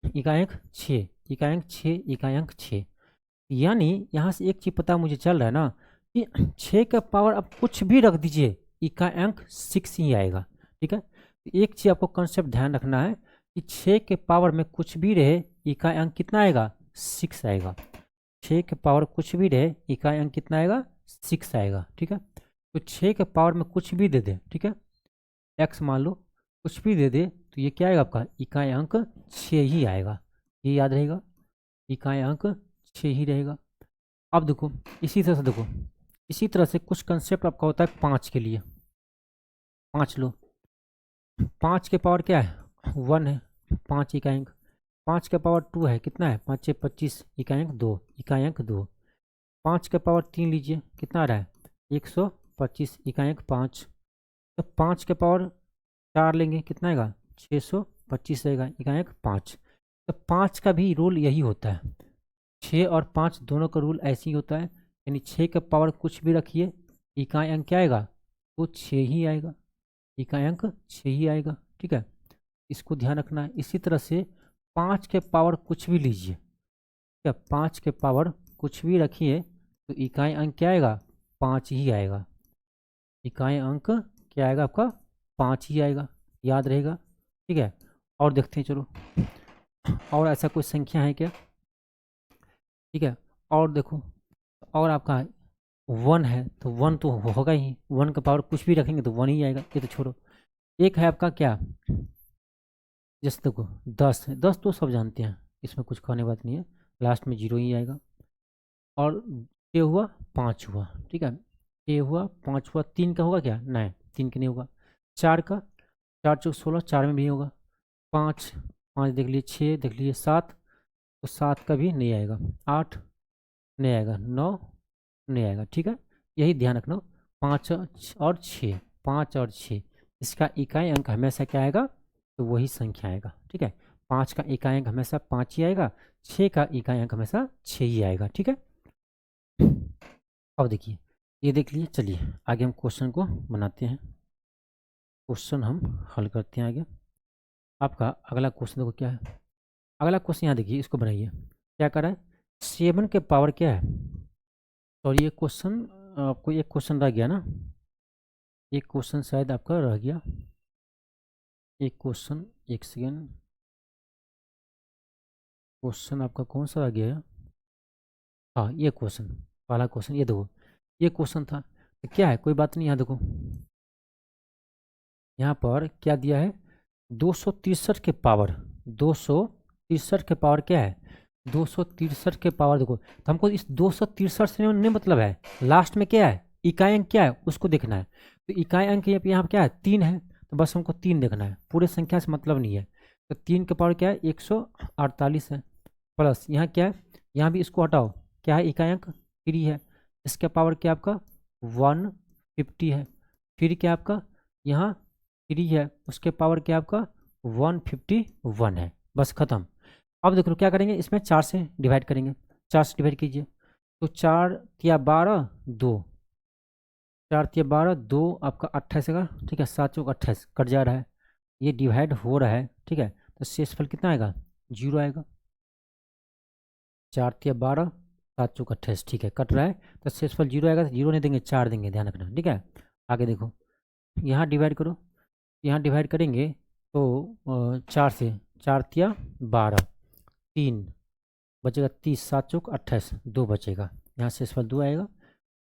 Speaker 1: इकाई अंक 6, इकाई अंक 6, इकाई अंक 6। यानी यहाँ से एक चीज़ पता मुझे चल रहा है ना कि 6 का पावर आप कुछ भी रख दीजिए, इकाई अंक 6 ही आएगा, ठीक है। एक चीज़ आपको कंसेप्ट ध्यान रखना है कि 6 के पावर में कुछ भी रहे, इकाई अंक कितना आएगा, 6 आएगा। 6 के पावर कुछ भी रहे, इकाई अंक कितना आएगा, 6 आएगा, ठीक है। तो 6 के पावर में कुछ भी दे दे, ठीक है, x मान लो, कुछ भी दे दे तो ये क्या आएगा आपका, इकाई अंक 6 ही आएगा, ये याद रहेगा, इकाई अंक 6 ही रहेगा। अब देखो इसी तरह से, देखो इसी तरह से कुछ कंसेप्ट आपका होता है 5 के लिए, 5 लो, 5 के पावर क्या है, 1 है, 5 इकाई अंक, 5 का पावर 2 है, कितना है 5 6 25, इकाई अंक 2, इकाई अंक 2। 5 का पावर 3 लीजिए, कितना आ रहा है 125, इकाई अंक 5। तो 5 का पावर 4 लेंगे, कितना आएगा 625 रहेगा, इकाई अंक 5। तो 5 का भी रूल यही होता है, 6 और 5 दोनों का रूल ऐसे ही होता है, यानी 6 का पावर कुछ भी रखिए, इकाई अंक क्या आएगा, तो 6 ही आएगा, इकाई अंक 6 ही आएगा। ठीक है, इसको ध्यान रखना है। इसी तरह से 5 के पावर कुछ भी लीजिए, क्या 5 के पावर कुछ भी रखिए तो इकाई अंक क्या आएगा, 5 ही आएगा, इकाई अंक क्या आएगा आपका 5 ही आएगा, याद रहेगा। ठीक है, और देखते हैं चलो, और ऐसा कोई संख्या है क्या। ठीक है, और देखो, और आपका 1 है तो 1 तो होगा ही, 1 का पावर कुछ भी रखेंगे तो 1 ही आएगा, ये तो छोड़ो। एक है आपका क्या, जैसे देखो 10 है, 10 तो सब जानते हैं, इसमें कुछ कहने बात नहीं है, लास्ट में 0 ही आएगा। और 6 हुआ, 5 हुआ, ठीक है 6 हुआ, 5 हुआ, 3 का होगा क्या, नहीं 3 का नहीं होगा। 4 का, 4 चौक 16, 4 में भी होगा। 5 5 देख लीजिए, 6 देख लीजिए, 7 तो 7 का भी नहीं आएगा। 8 नहीं आएगा, 9 नहीं आएगा। ठीक है, यही ध्यान रखना, 5 और 6, 5 और 6, इसका इकाई अंक हमेशा क्या आएगा, तो वही संख्या आएगा। ठीक है, 5 का इकाई अंक हमेशा 5 ही आएगा, 6 का इकाई अंक हमेशा 6 ही आएगा। ठीक है, अब देखिए, ये देख लिए, चलिए आगे हम क्वेश्चन को बनाते हैं, क्वेश्चन हम हल करते हैं आगे। आपका अगला क्वेश्चन देखो क्या है, अगला क्वेश्चन यहाँ देखिए, इसको बनाइए, क्या कर रहा है 7 के पावर क्या है। और ये क्वेश्चन आपको, एक क्वेश्चन रह गया ना, एक क्वेश्चन शायद आपका रह गया, एक क्वेश्चन, एक सेकेंड, क्वेश्चन आपका कौन सा रह गया है, हाँ ये क्वेश्चन, पहला क्वेश्चन ये देखो, ये क्वेश्चन था, तो क्या है, कोई बात नहीं, यहाँ देखो, यहाँ पर क्या दिया है 263 के पावर, 263 के पावर क्या है, 263 के पावर देखो, तो हमको इस 263 से नहीं मतलब है, लास्ट में क्या है इकाई अंक क्या है उसको देखना है। तो इकाई अंक यहाँ क्या है 3 है, तो बस हमको 3 देखना है, पूरे संख्या से मतलब नहीं है। तो 3 के पावर क्या है 148 है, प्लस यहाँ क्या है, यहाँ भी इसको हटाओ, क्या है इकाई अंक 3 है, इसका पावर क्या आपका 150 है, फिर क्या आपका यहाँ 3 है, उसके पावर क्या आपका 151 है, बस खत्म। अब देख लो क्या करेंगे, इसमें 4 से डिवाइड करेंगे, 4 से डिवाइड कीजिए, तो 4 या 12 2, 4 या 12 2 आपका 28 का, ठीक है 7 चौक 28 कट जा रहा है, ये डिवाइड हो रहा है। ठीक है, तो शेषफल कितना आएगा 0 आएगा, 4 या 12 7 चौक 28, ठीक है कट रहा है, तो शेषफल 0 आएगा, तो 0 नहीं देंगे 4 देंगे, ध्यान रखना। ठीक है, आगे देखो, यहाँ डिवाइड करो, यहाँ डिवाइड करेंगे तो 4 से, 4 या 12 3 बचेगा, 30 7 चौक 28 2 बचेगा, यहाँ शेषफल 2 आएगा,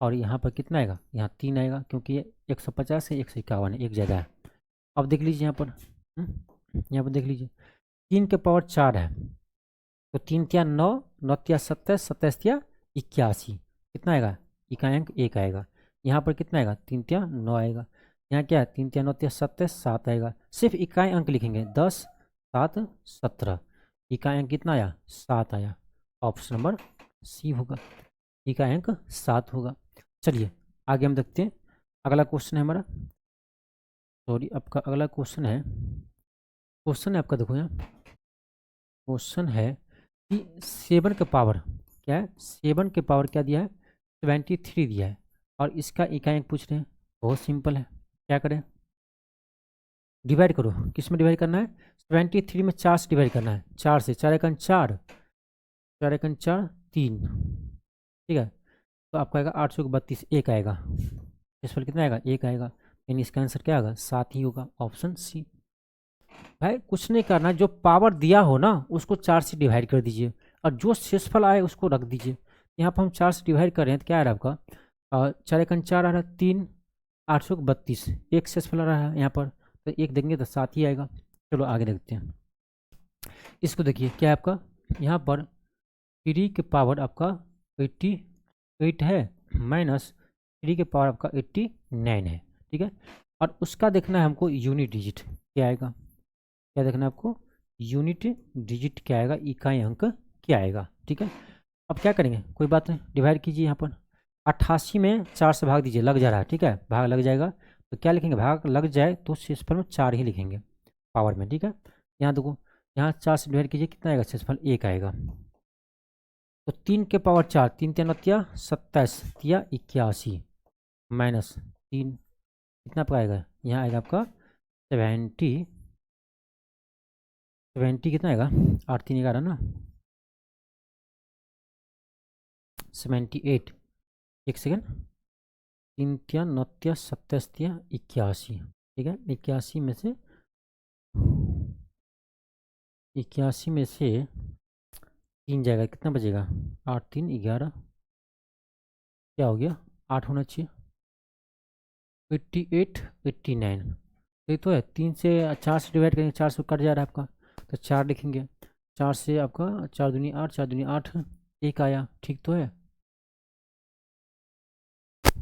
Speaker 1: और यहाँ पर कितना आएगा, यहाँ 3 आएगा, क्योंकि ये 150 है 151 है, एक जगह है। अब देख लीजिए यहाँ पर, यहाँ पर देख लीजिए 3 के पावर 4 है, तो 3 या 9, 9 या 27, 27 या 81, कितना आएगा इकाई अंक 1 आएगा। यहाँ पर कितना आएगा 3 या 9 आएगा, यहाँ क्या है 3 या 9 या 27 7 आएगा, सिर्फ इकाई अंक लिखेंगे 10 7 17, इकाई अंक कितना आया 7 आया, ऑप्शन नंबर सी होगा, इकाई अंक 7 होगा। चलिए आगे हम देखते हैं, अगला क्वेश्चन है हमारा, सॉरी आपका अगला क्वेश्चन है, क्वेश्चन है आपका देखो, यहाँ क्वेश्चन है कि 7 का पावर क्या है, 7 के पावर क्या दिया है 73 दिया है, और इसका इकाई अंक पूछ रहे हैं। बहुत सिंपल है, क्या करें डिवाइड करो, किस में डिवाइड करना है 73 में 4 से डिवाइड करना है, 4 से, 4 एकन 4, 4 एकन 4 3, ठीक है, तो आपका आएगा 832 1 आएगा, इस पर कितना आएगा 1 आएगा, यानी इसका आंसर क्या आएगा 7 ही होगा, ऑप्शन सी। भाई कुछ नहीं करना, जो पावर दिया हो ना उसको 4 से डिवाइड कर दीजिए, और जो शेषफल आए उसको रख दीजिए। यहाँ पर हम 4 से डिवाइड कर रहे हैं तो क्या आ रहा है आपका 4 एकन 4 आ रहा है 3, 832 एक शेषफल आ रहा है यहाँ पर, तो 1 देंगे तो 7 ही आएगा। चलो आगे देखते हैं, इसको देखिए क्या है आपका, यहाँ पर 3 के पावर आपका 88 है, माइनस 3 के पावर आपका 89 है, ठीक है, और उसका देखना है हमको यूनिट डिजिट क्या आएगा, क्या देखना है आपको यूनिट डिजिट क्या आएगा, इकाई अंक क्या आएगा। ठीक है, अब क्या करेंगे, कोई बात नहीं, डिवाइड कीजिए यहाँ पर 88 में 4 से भाग दीजिए, लग जा रहा है। ठीक है, भाग लग जाएगा तो क्या लिखेंगे, भाग लग जाए तो शेषफल में 4 ही लिखेंगे पावर में। ठीक है, यहाँ देखो, यहाँ 4 से डिवाइड कीजिए, कितना आएगा, शेषफल 1 आएगा। तो 3 के पावर 4, 3 3 नत्या 27 या 81 माइनस 3 कितना पर आएगा, यहाँ आएगा आपका 70 कितना आएगा, 8 3 11 ना, 78। एक सेकेंड, 3 3 9 27 81। ठीक है, 81 में से 3 जाएगा, कितना बचेगा, 8 3 11, क्या हो गया, 8 होना चाहिए, 88 89। ये तो है, 3 से 4 से डिवाइड करेंगे, 4 से कट जा रहा है आपका, तो 4 लिखेंगे, 4 से आपका 4 दूनी 8, 4 दूनी 8, 1 आया। ठीक तो है,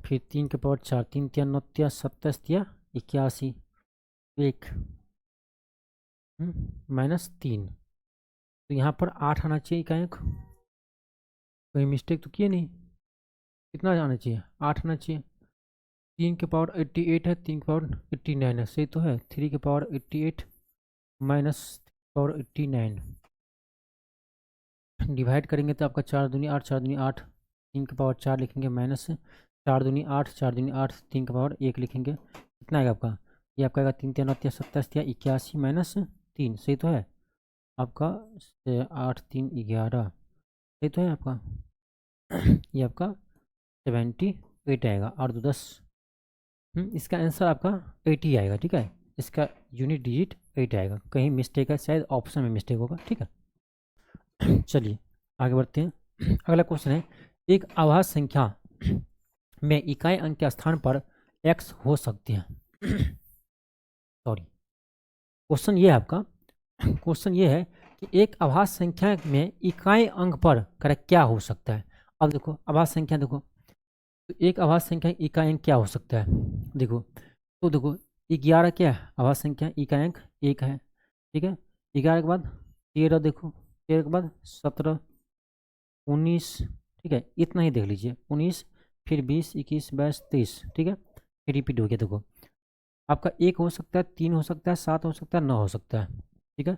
Speaker 1: फिर 3 के पावर 4, 3 3 9 27 81, 1 माइनस 3, तो यहाँ पर 8 आना चाहिए इकाई अंक, कोई मिस्टेक तो किए नहीं, कितना आना चाहिए, 8 आना चाहिए। 3 के पावर 88 है, 3 के पावर 89 है, सही तो है, 3 के पावर 88 माइनस पावर 89 डिवाइड करेंगे तो आपका 4 दूनी 8, 4 दूनी 8, 3 के पावर 4 लिखेंगे माइनस 4 दूनी 8, 4 दूनी 8, 3 के पावर 1 लिखेंगे, कितना आएगा आपका, ये आपका आएगा 3 3 9 27 81 माइनस 3, सही तो है आपका, 8 3 11, सही तो है आपका। ये आपका 78 आएगा, 8 2 10, इसका आंसर आपका 80 आएगा। ठीक है, इसका यूनिट डिजिट 8 आएगा, कहीं मिस्टेक है, शायद ऑप्शन में मिस्टेक होगा। ठीक है, चलिए आगे बढ़ते हैं। अगला क्वेश्चन है, एक आभास संख्या में इकाई अंक के स्थान पर x हो सकती है। सॉरी, क्वेश्चन ये है आपका, क्वेश्चन ये है कि एक आभास संख्या में इकाई अंक पर करेक्ट क्या हो सकता है। अब देखो आभास संख्या, देखो तो एक आभास संख्या इकाई अंक क्या हो सकता है, देखो तो देखो 11 क्या है आभास संख्या, इकाई अंक 1 है। ठीक है, 11 के बाद 13, देखो 13 के बाद 17 19, ठीक है, इतना ही देख लीजिए, 19 फिर 20 21 22 23। ठीक है, फिर रिपीट हो गया, देखो आपका 1 हो सकता है, 3 हो सकता है, 7 हो सकता है, 9 हो सकता है। ठीक है,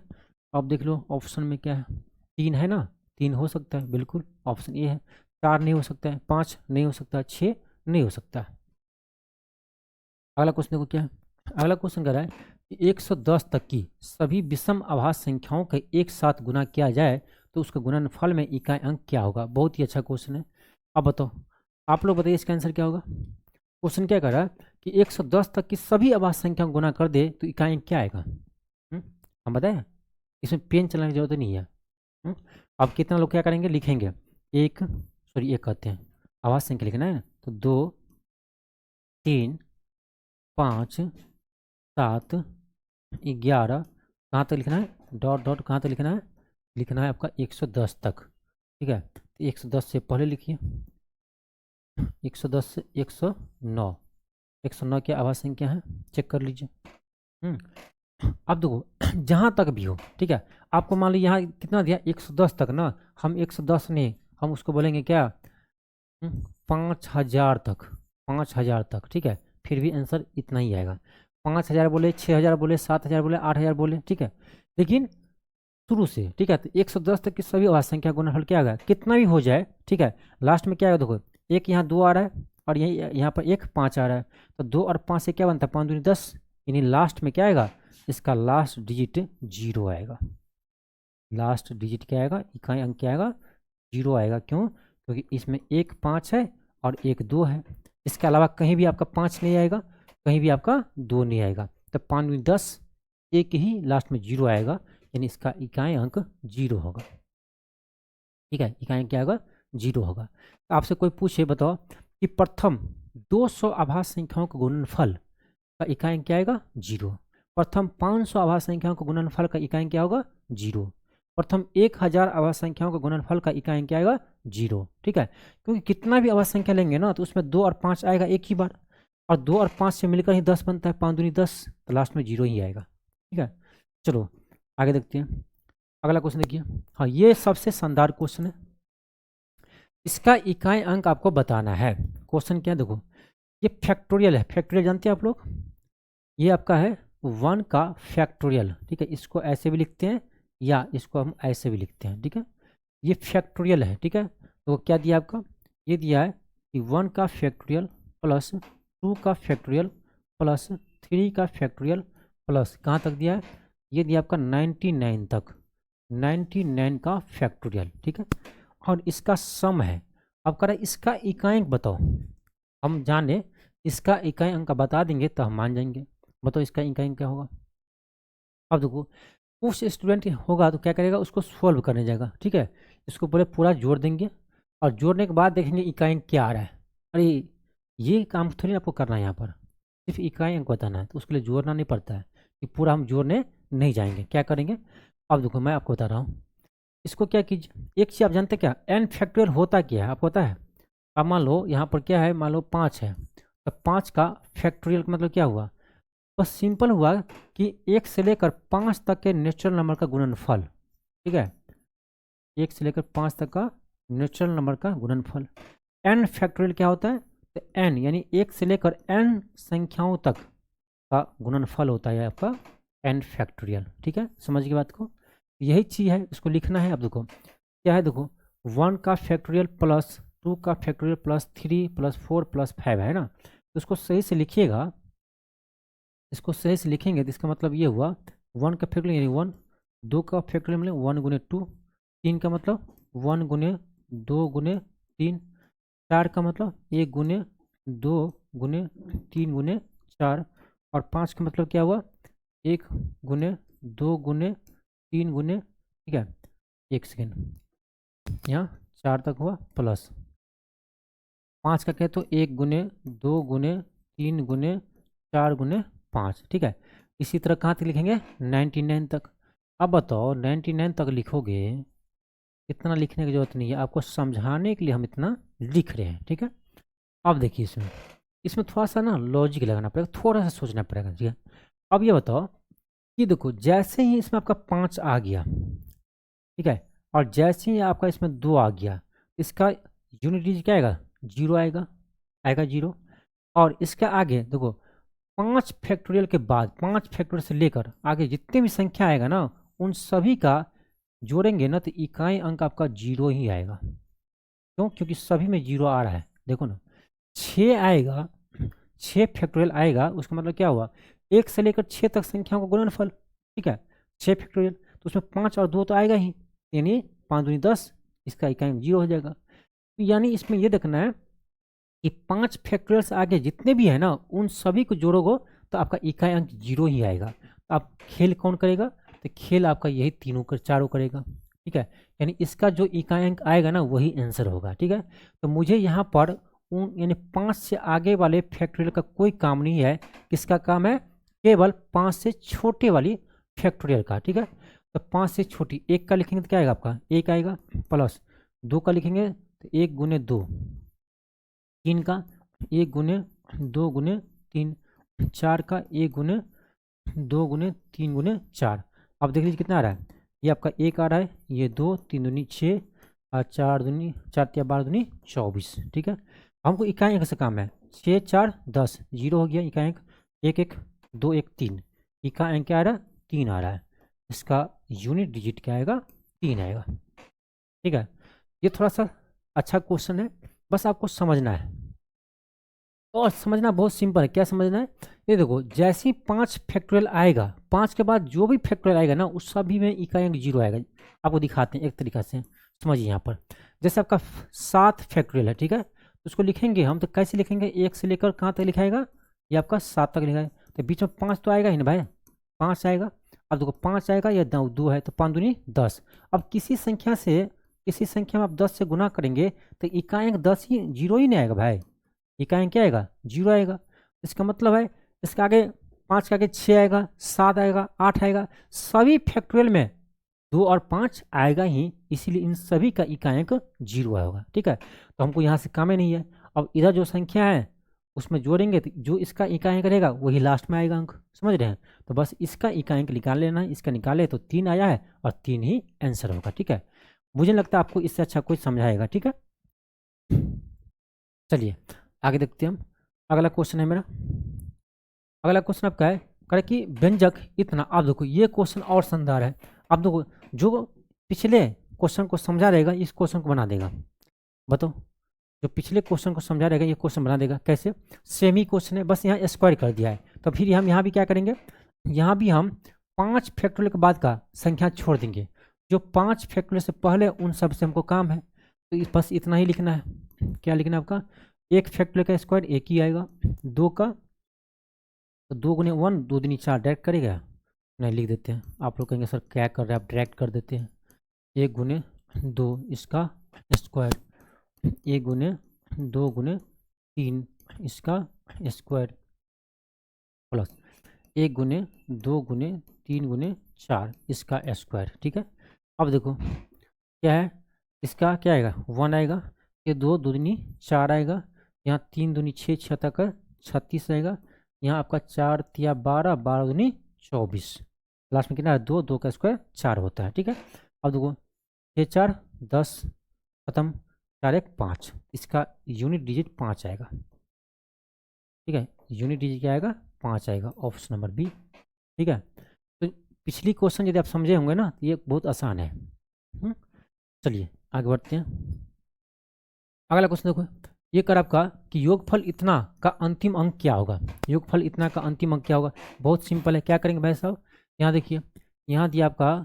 Speaker 1: अब देख लो ऑप्शन में क्या है, 3 है ना, 3 हो सकता है, बिल्कुल ऑप्शन ए है। 4 नहीं हो सकता है, 5 नहीं हो सकता है, 6 नहीं हो सकता है। अगला क्वेश्चन देखो क्या है, अगला क्वेश्चन कह रहा है कि 110 तक की सभी विषम आभास संख्याओं का एक साथ गुना किया जाए तो उसके गुणनफल में इकाई अंक क्या होगा। बहुत ही अच्छा क्वेश्चन है। अब बताओ, आप लोग बताइए इसका आंसर क्या होगा। क्वेश्चन क्या कर रहा है कि 110 तक की सभी आभास संख्याओं को गुना कर दे तो इकाई अंक क्या आएगा। हम बताएं, इसमें पेन चलाने की जरूरत नहीं है। अब कितना लोग क्या करेंगे, लिखेंगे एक कहते हैं आभास संख्या लिखना है, तो 2 3 5 7 11, कहाँ तक लिखना है, डॉट डॉट कहाँ तक लिखना है, लिखना है आपका 110 तक। ठीक है, तो 110 से पहले लिखिए, 110 से 109, 109 की आभास संख्या है, चेक कर लीजिए। अब देखो जहाँ तक भी हो, ठीक है, आपको मान लो यहाँ कितना दिया 110 तक ना, हम 110 नहीं, हम उसको बोलेंगे क्या 5000 तक, 5000 तक। ठीक है, फिर भी आंसर इतना ही आएगा, 5000 बोले, 6000 बोले, 7000 बोले, 8000 बोले। ठीक है, लेकिन शुरू से, ठीक है, तो 110 तक की सभी आभास संख्या गुणनफल क्या आएगा, कितना भी हो जाए। ठीक है, लास्ट में क्या आएगा, देखो एक यहाँ 2 आ रहा है और यही यहाँ पर एक 5 आ रहा है, तो 2 और 5 से क्या बनता है, 5 दूनी 10, यानी लास्ट में क्या आएगा, इसका लास्ट डिजिट 0 आएगा। लास्ट डिजिट क्या आएगा, इकाई अंक क्या आएगा, 0 आएगा। क्यों, क्योंकि इसमें एक 5 है और एक 2 है, इसके अलावा कहीं भी आपका 5 नहीं आएगा, कहीं भी आपका 2 नहीं आएगा, तो 5 दूनी 10, एक ही लास्ट में 0 आएगा, यानी इसका इकाई अंक 0 होगा। ठीक है, इकाई अंक क्या होगा, 0 होगा। तो आपसे कोई पूछे, बताओ कि प्रथम 200 आभास संख्याओं का गुणनफल का इकाई अंक क्या आएगा, 0। प्रथम 500 आभास संख्याओं का गुणनफल का इकाई अंक क्या होगा, 0। प्रथम 1000 आभास संख्याओं का गुणनफल का इकाई अंक क्या आएगा, 0। ठीक है, क्योंकि कितना भी आभास संख्या लेंगे ना, तो उसमें 2 और 5 आएगा एक ही बार, और 2 और 5 से मिलकर ही 10 बनता है, 5 दूनी 10, तो लास्ट में 0 ही आएगा। ठीक है, चलो आगे देखते हैं। अगला क्वेश्चन देखिए। हाँ, ये सबसे शानदार क्वेश्चन है। इसका इकाई अंक आपको बताना है। क्वेश्चन क्या है देखो, ये फैक्टोरियल है। फैक्टोरियल जानते हैं आप लोग? ये आपका है 1 का फैक्टोरियल, ठीक है। इसको ऐसे भी लिखते हैं या इसको हम ऐसे भी लिखते हैं, ठीक है। ये फैक्टोरियल है, ठीक है। तो क्या दिया आपका, ये दिया है कि 1 का फैक्टोरियल प्लस 2 का फैक्टोरियल प्लस 3 का फैक्टोरियल प्लस कहाँ तक दिया है, ये दिया आपका 99 तक, 99 का फैक्टोरियल, ठीक है। और इसका सम है। अब कह रहा है इसका इकाई अंक बताओ। हम जाने इसका इकाई अंक बता देंगे तो हम मान जाएंगे। बताओ इसका इकाई अंक क्या होगा। अब देखो, उस स्टूडेंट होगा तो क्या करेगा, उसको सोल्व करने जाएगा, ठीक है। इसको पूरा जोड़ देंगे और जोड़ने के बाद देखेंगे इकाई अंक क्या आ रहा है। अरे ये काम थोड़ी आपको करना है, यहाँ पर सिर्फ इकाई अंक बताना है, तो उसके लिए जोड़ना नहीं पड़ता है कि पूरा हम जोड़ने नहीं जाएंगे। क्या करेंगे, अब देखो मैं आपको बता रहा हूँ। इसको क्या कीजिए, एक चीज़ आप जानते हैं क्या, एन फैक्टोरियल होता क्या है आपको पता है। अब मान लो यहाँ पर क्या है, मान लो 5 है, तो 5 का फैक्टोरियल का मतलब क्या हुआ, बस सिंपल हुआ कि 1 से लेकर 5 तक के नेचुरल नंबर का गुणनफल, ठीक है। 1 से लेकर 5 तक का नेचुरल नंबर का गुणनफल। एन फैक्टोरियल क्या होता है, तो एन यानी 1 से लेकर एन संख्याओं तक का गुणनफल होता है आपका एन फैक्टोरियल, ठीक है। समझ गए बात को, यही चीज़ है, इसको लिखना है। अब देखो क्या है, देखो 1 का फैक्टोरियल प्लस 2 का फैक्टोरियल प्लस 3 प्लस 4 प्लस 5 है ना। तो इसको सही से लिखिएगा, इसको सही से लिखेंगे तो इसका मतलब ये हुआ 1 का फैक्टोरियल यानी 1, 2 का फैक्टोरियल मतलब 1 गुने 2, 3 का मतलब 1 गुने 2 गुने 3, 4 का मतलब 1 गुने 2 गुने 3 गुने 4, और 5 का मतलब क्या हुआ 1 गुने 2 गुने 3 गुने, ठीक है। एक सेकेंड, यहाँ 4 तक हुआ प्लस 5 का कहे तो 1 गुने 2 गुने 3 गुने 4 गुने 5, ठीक है। इसी तरह कहाँ तक लिखेंगे 99 तक। अब बताओ 99 तक लिखोगे, इतना लिखने की जरूरत नहीं है, आपको समझाने के लिए हम इतना लिख रहे हैं, ठीक है। अब देखिए इसमें इसमें थोड़ा सा ना लॉजिक लगाना पड़ेगा, थोड़ा सा सोचना पड़ेगा, ठीक है। अब ये बताओ कि देखो जैसे ही इसमें आपका 5 आ गया, ठीक है, और जैसे ही आपका इसमें 2 आ गया, इसका यूनिट डिजिट क्या आएगा, 0 आएगा, आएगा 0। और इसके आगे देखो 5 फैक्टोरियल के बाद 5 फैक्टोरियल से लेकर आगे जितने भी संख्या आएगा ना, उन सभी का जोड़ेंगे ना तो इकाई अंक आपका 0 ही आएगा। क्यों, क्योंकि सभी में 0 आ रहा है। देखो ना 6 आएगा, 6 फैक्टोरियल आएगा, उसका मतलब क्या हुआ 1 से लेकर 6 तक संख्याओं का गुणनफल, ठीक है। 6 फैक्टोरियल तो उसमें 5 और 2 तो आएगा ही, यानी 5 दूनी 10, इसका इकाई अंक 0 हो जाएगा। तो यानी इसमें यह देखना है कि 5 फैक्टोरियल से आगे जितने भी है ना, उन सभी को जोड़ोगे तो आपका इकाई अंक 0 ही आएगा। तो आप खेल कौन करेगा, तो खेल आपका यही तीनों कर चारों करेगा, ठीक है। यानी इसका जो इकाई अंक आएगा ना वही आंसर होगा, ठीक है। तो मुझे यहाँ पर उन यानी 5 से आगे वाले फैक्टोरियल का कोई काम नहीं है, किसका काम है, केवल 5 से छोटे वाली फैक्टोरियल का, ठीक है। तो 5 से छोटी 1 का लिखेंगे तो क्या आएगा आपका 1 आएगा, प्लस 2 का लिखेंगे तो 1 गुने 2, 3 का 1 गुने 2 गुने 3, 4 का 1 गुने 2 गुने 3 गुने 4। अब देख लीजिए कितना आ रहा है, ये आपका 1 आ रहा है, ये 2, 3 दूनी 6 और 4 दूनी 4 या 12 दूनी 24, ठीक है। हमको इकाई अंक से काम है, 6 4 10, 0 हो गया इकाई अंक, 1 1 2 1 3, इकाई अंक क्या आ रहा है 3 आ रहा है, इसका यूनिट डिजिट क्या आएगा 3 आएगा, ठीक है। ये थोड़ा सा अच्छा क्वेश्चन है, बस आपको समझना है, और समझना बहुत सिंपल है। क्या समझना है, ये देखो जैसे ही 5 फैक्टोरियल आएगा, 5 के बाद जो भी फैक्टोरियल आएगा ना उस सभी में इकाई अंक 0 आएगा। आपको दिखाते हैं एक तरीका से, समझिए। यहाँ पर जैसे आपका 7 फैक्टोरियल है, ठीक है, तो उसको लिखेंगे हम तो कैसे लिखेंगे, 1 से लेकर कहाँ तक लिखाएगा, ये आपका 7 तक लिखाएगा, तो बीच में 5 तो आएगा ही ना भाई, 5 आएगा। अब देखो 5 आएगा या 2 है तो 5 दूनी 10। अब किसी संख्या में आप 10 से गुना करेंगे तो इकाई अंक 10 ही 0 ही नहीं आएगा भाई, इकाई क्या आएगा 0 आएगा। इसका मतलब है इसके आगे 5 के आगे 6 आएगा, 7 आएगा, 8 आएगा, सभी फैक्टोरियल में 2 और 5 आएगा ही, इसीलिए इन सभी का इकाई अंक 0 आएगा, ठीक है। तो हमको यहाँ से काम ही नहीं है। अब इधर जो संख्या है उसमें जोड़ेंगे तो जो इसका इकाई अंक रहेगा वही लास्ट में आएगा अंक, समझ रहे हैं। तो बस इसका इकाई अंक निकाल लेना है, इसका निकाले तो 3 आया है और 3 ही आंसर होगा, ठीक है। मुझे नहीं लगता आपको इससे अच्छा कोई समझाएगा, ठीक है। चलिए आगे देखते हैं हम। अगला क्वेश्चन है मेरा, अगला क्वेश्चन आपका है करे कि व्यंजक इतना। आप देखो ये क्वेश्चन और शानदार है। आप देखो जो पिछले क्वेश्चन को समझा रहेगा इस क्वेश्चन को बना देगा। बताओ, जो पिछले क्वेश्चन को समझा रहेगा ये क्वेश्चन बना देगा। कैसे? सेम ही क्वेश्चन है, बस यहाँ स्क्वायर कर दिया है। तो फिर हम यहाँ भी क्या करेंगे, यहाँ भी हम 5 फैक्टोरियल के बाद का संख्या छोड़ देंगे। जो 5 फैक्टोरियल से पहले उन सब से हमको काम है, तो बस इतना ही लिखना है। क्या लिखना है आपका? 1 फैक्टोरियल का स्क्वायर 1 ही आएगा, 2 का तो 2 गुने 1, 2 दूनी 4 डायरेक्ट करेगा। नहीं लिख देते हैं। आप लोग कहेंगे सर क्या कर रहे हैं आप, डायरेक्ट कर देते हैं। 1 गुने 2 इसका स्क्वायर, 1 गुने 2 गुने 3 इसका स्क्वायर, प्लस 1 गुने 2 गुने 3 गुने 4 इसका स्क्वायर, ठीक है। अब देखो क्या है, इसका क्या आएगा 1 आएगा, ये 2 दूनी 4 आएगा, यहाँ 3 दूनी 6 6 तक 36 आएगा, यहाँ आपका 4 तिया 12, 12 दूनी 24, लास्ट में कितना है 2, 2 का स्क्वायर 4 होता है, ठीक है। अब देखो 6 4 10 खत्म, 4 1 5, इसका यूनिट डिजिट 5 आएगा, ठीक है। यूनिट डिजिट क्या आएगा 5 आएगा, ऑप्शन नंबर बी, ठीक है। तो पिछली क्वेश्चन यदि आप समझे होंगे ना तो ये बहुत आसान है। चलिए आगे बढ़ते हैं। अगला क्वेश्चन देखो, ये कर आपका कि योगफल इतना का अंतिम अंक क्या होगा। योगफल इतना का अंतिम अंक क्या होगा? बहुत सिंपल है। क्या करेंगे भाई साहब, यहाँ देखिए, यहाँ दिया आपका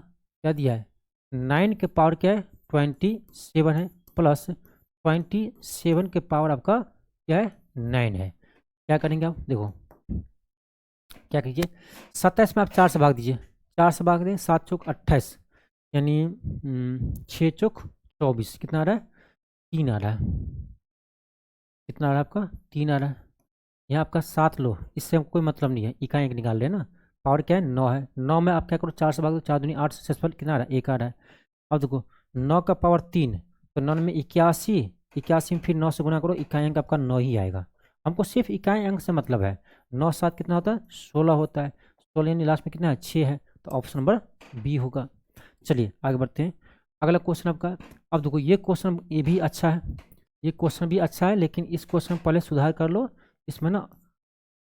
Speaker 1: क्या दिया है 9 के पावर क्या है 27 है, प्लस 27 के पावर आपका क्या है 9 है। क्या करेंगे आप देखो, क्या कीजिए 27 में आप 4 से भाग दीजिए, 4 से भाग दें 7 चौक 28, यानी 6 चौक 24, कितना आ रहा है 3 आ रहा है। कितना आ रहा है आपका 3 आ रहा है। यहाँ आपका 7 लो, इससे हमको कोई मतलब नहीं है, इकाई एक निकाल रहे हैं ना। पावर क्या है 9 है, 9 में आप क्या करो 4 से भाग दो, 4 दूनी 8, सक्सेसफुल कितना आ रहा है 1 आ रहा है। अब देखो 9 का पावर 3, तो 9 में 81, 81 में फिर 9 से गुना करो, इकाई अंक आपका 9 ही आएगा। हमको सिर्फ इकाई अंक से मतलब है। 9 7 कितना होता है 16 होता है, 16 यानी लास्ट में कितना है 6 है, तो ऑप्शन नंबर बी होगा। चलिए आगे बढ़ते हैं। अगला क्वेश्चन आपका, अब देखो ये क्वेश्चन ये भी अच्छा है, ये क्वेश्चन भी अच्छा है, लेकिन इस क्वेश्चन में पहले सुधार कर लो। इसमें ना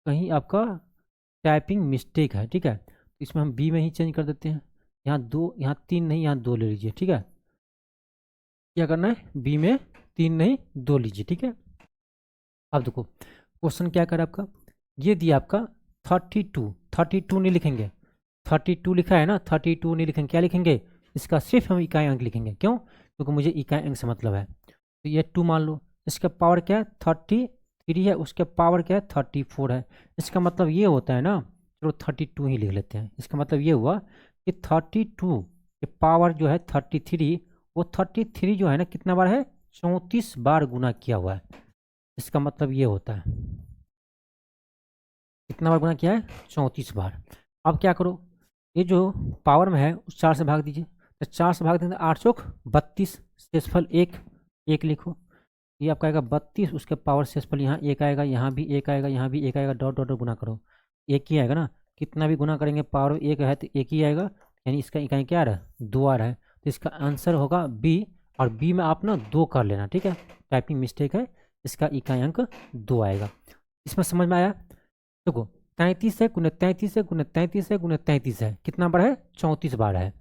Speaker 1: कहीं आपका टाइपिंग मिस्टेक है, ठीक है। तो इसमें हम बी में ही चेंज कर देते हैं। यहाँ 2, यहाँ 3 नहीं, यहाँ 2 ले लीजिए, ठीक है। क्या करना है बी में 3 नहीं 2 लीजिए, ठीक है। अब देखो क्वेश्चन क्या कर आपका, ये दिया आपका 32, 32 नहीं लिखेंगे, 32 लिखा है ना, 32 नहीं लिखेंगे, क्या लिखेंगे इसका सिर्फ हम इकाई अंक लिखेंगे। क्यों? क्योंकि मुझे इकाई अंक से मतलब है। तो ये 2 मान लो, इसका पावर क्या है 33 है, उसके पावर क्या है 34 है। इसका मतलब ये होता है ना, चलो 32 ही लिख लेते हैं। इसका मतलब ये हुआ कि 32 के पावर जो है 33, वो 33 जो है ना कितना बार है 34 बार गुना किया हुआ है। इसका मतलब ये होता है कितना बार गुना किया है 34 बार। अब क्या करो, ये जो पावर में है उस 4 से भाग दीजिए, तो 4 से भाग देंगे 8 चौक 32, शेषफल 1, 1 लिखो, ये आपका आएगा 32, उसके पावर शेषफल यहाँ 1 आएगा, यहाँ भी 1 आएगा, यहाँ भी 1 आएगा, डॉट डॉट डॉट गुना करो 1 ही आएगा ना। कितना भी गुना करेंगे पावर 1 है तो 1 ही आएगा, यानी इसका इकाई क्या आ रहा है 2 आ रहा है। तो इसका आंसर होगा बी, और बी में आप ना 2 कर लेना, ठीक है। टाइपिंग मिस्टेक है, इसका इकाई अंक 2 आएगा। इसमें समझ में आया? देखो 33 है गुने 33 है गुने 33 है गुने 33 है, कितना बार है 34 बार है।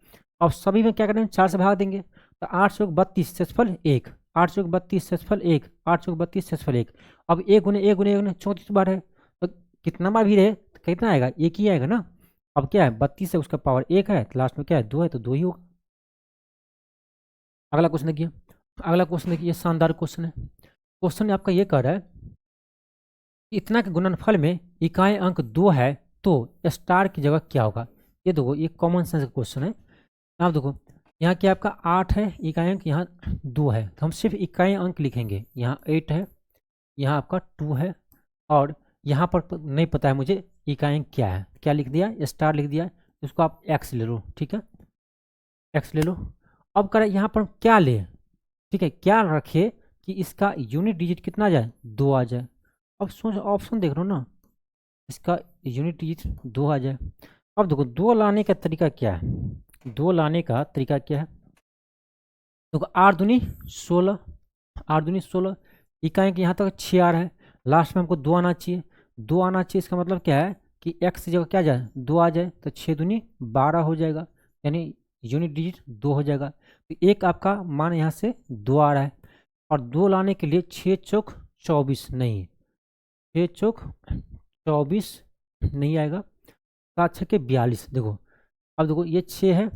Speaker 1: अब सभी में क्या करेंगे 4 से भाग देंगे, तो 8 चौक 32 शेषफल 1, 8 चौक 32 शेषफल 1, 8 चौक 32 शेषफल 1। अब 1 गुने 1 गुने 1 गुने 34 बार है, तो कितना बार भी रहे तो कितना आएगा 1 ही आएगा ना। अब क्या है 32 है, उसका पावर 1 है, तो लास्ट में क्या है 2 है, तो 2 ही होगा। अगला क्वेश्चन देखिए, अगला क्वेश्चन देखिए, ये शानदार क्वेश्चन है। क्वेश्चन आपका ये कह रहा है इतना के गुणनफल में इकाई अंक 2 है तो स्टार की जगह क्या होगा। ये देखो ये कॉमन सेंस का क्वेश्चन है। आप देखो यहाँ क्या आपका 8 है इकाई अंक, यहाँ 2 है, तो हम सिर्फ इकाई अंक लिखेंगे। यहाँ 8 है, यहाँ आपका 2 है, और यहाँ पर नहीं पता है मुझे इकाई अंक क्या है, क्या लिख दिया स्टार लिख दिया, इसको आप एक्स ले लो, ठीक है, एक्स ले लो। अब करें यहाँ पर क्या ले, ठीक है, क्या रखे कि इसका यूनिट डिजिट कितना आ जाए 2 आ जाए। अब सोच ऑप्शन देख रहे हो ना, इसका यूनिट डिजिट 2 आ जाए। अब देखो 2 लाने का तरीका क्या है, 2 लाने का तरीका क्या है, देखो 8 दूनी 16, 8 दूनी 16, इकाई कि यहाँ तक 6 आ रहा है, लास्ट में हमको 2 आना चाहिए, 2 आना चाहिए। इसका मतलब क्या है कि x की जगह क्या जाए 2 आ जाए, तो 6 दूनी 12 हो जाएगा, यानी यूनिट डिजिट 2 हो जाएगा। तो एक आपका मान यहाँ से 2 आ रहा है, और 2 लाने के लिए 6 चौक 24 नहीं, 6 चौक 24 नहीं आएगा, 7 छः के 42। देखो अब देखो ये 6 है,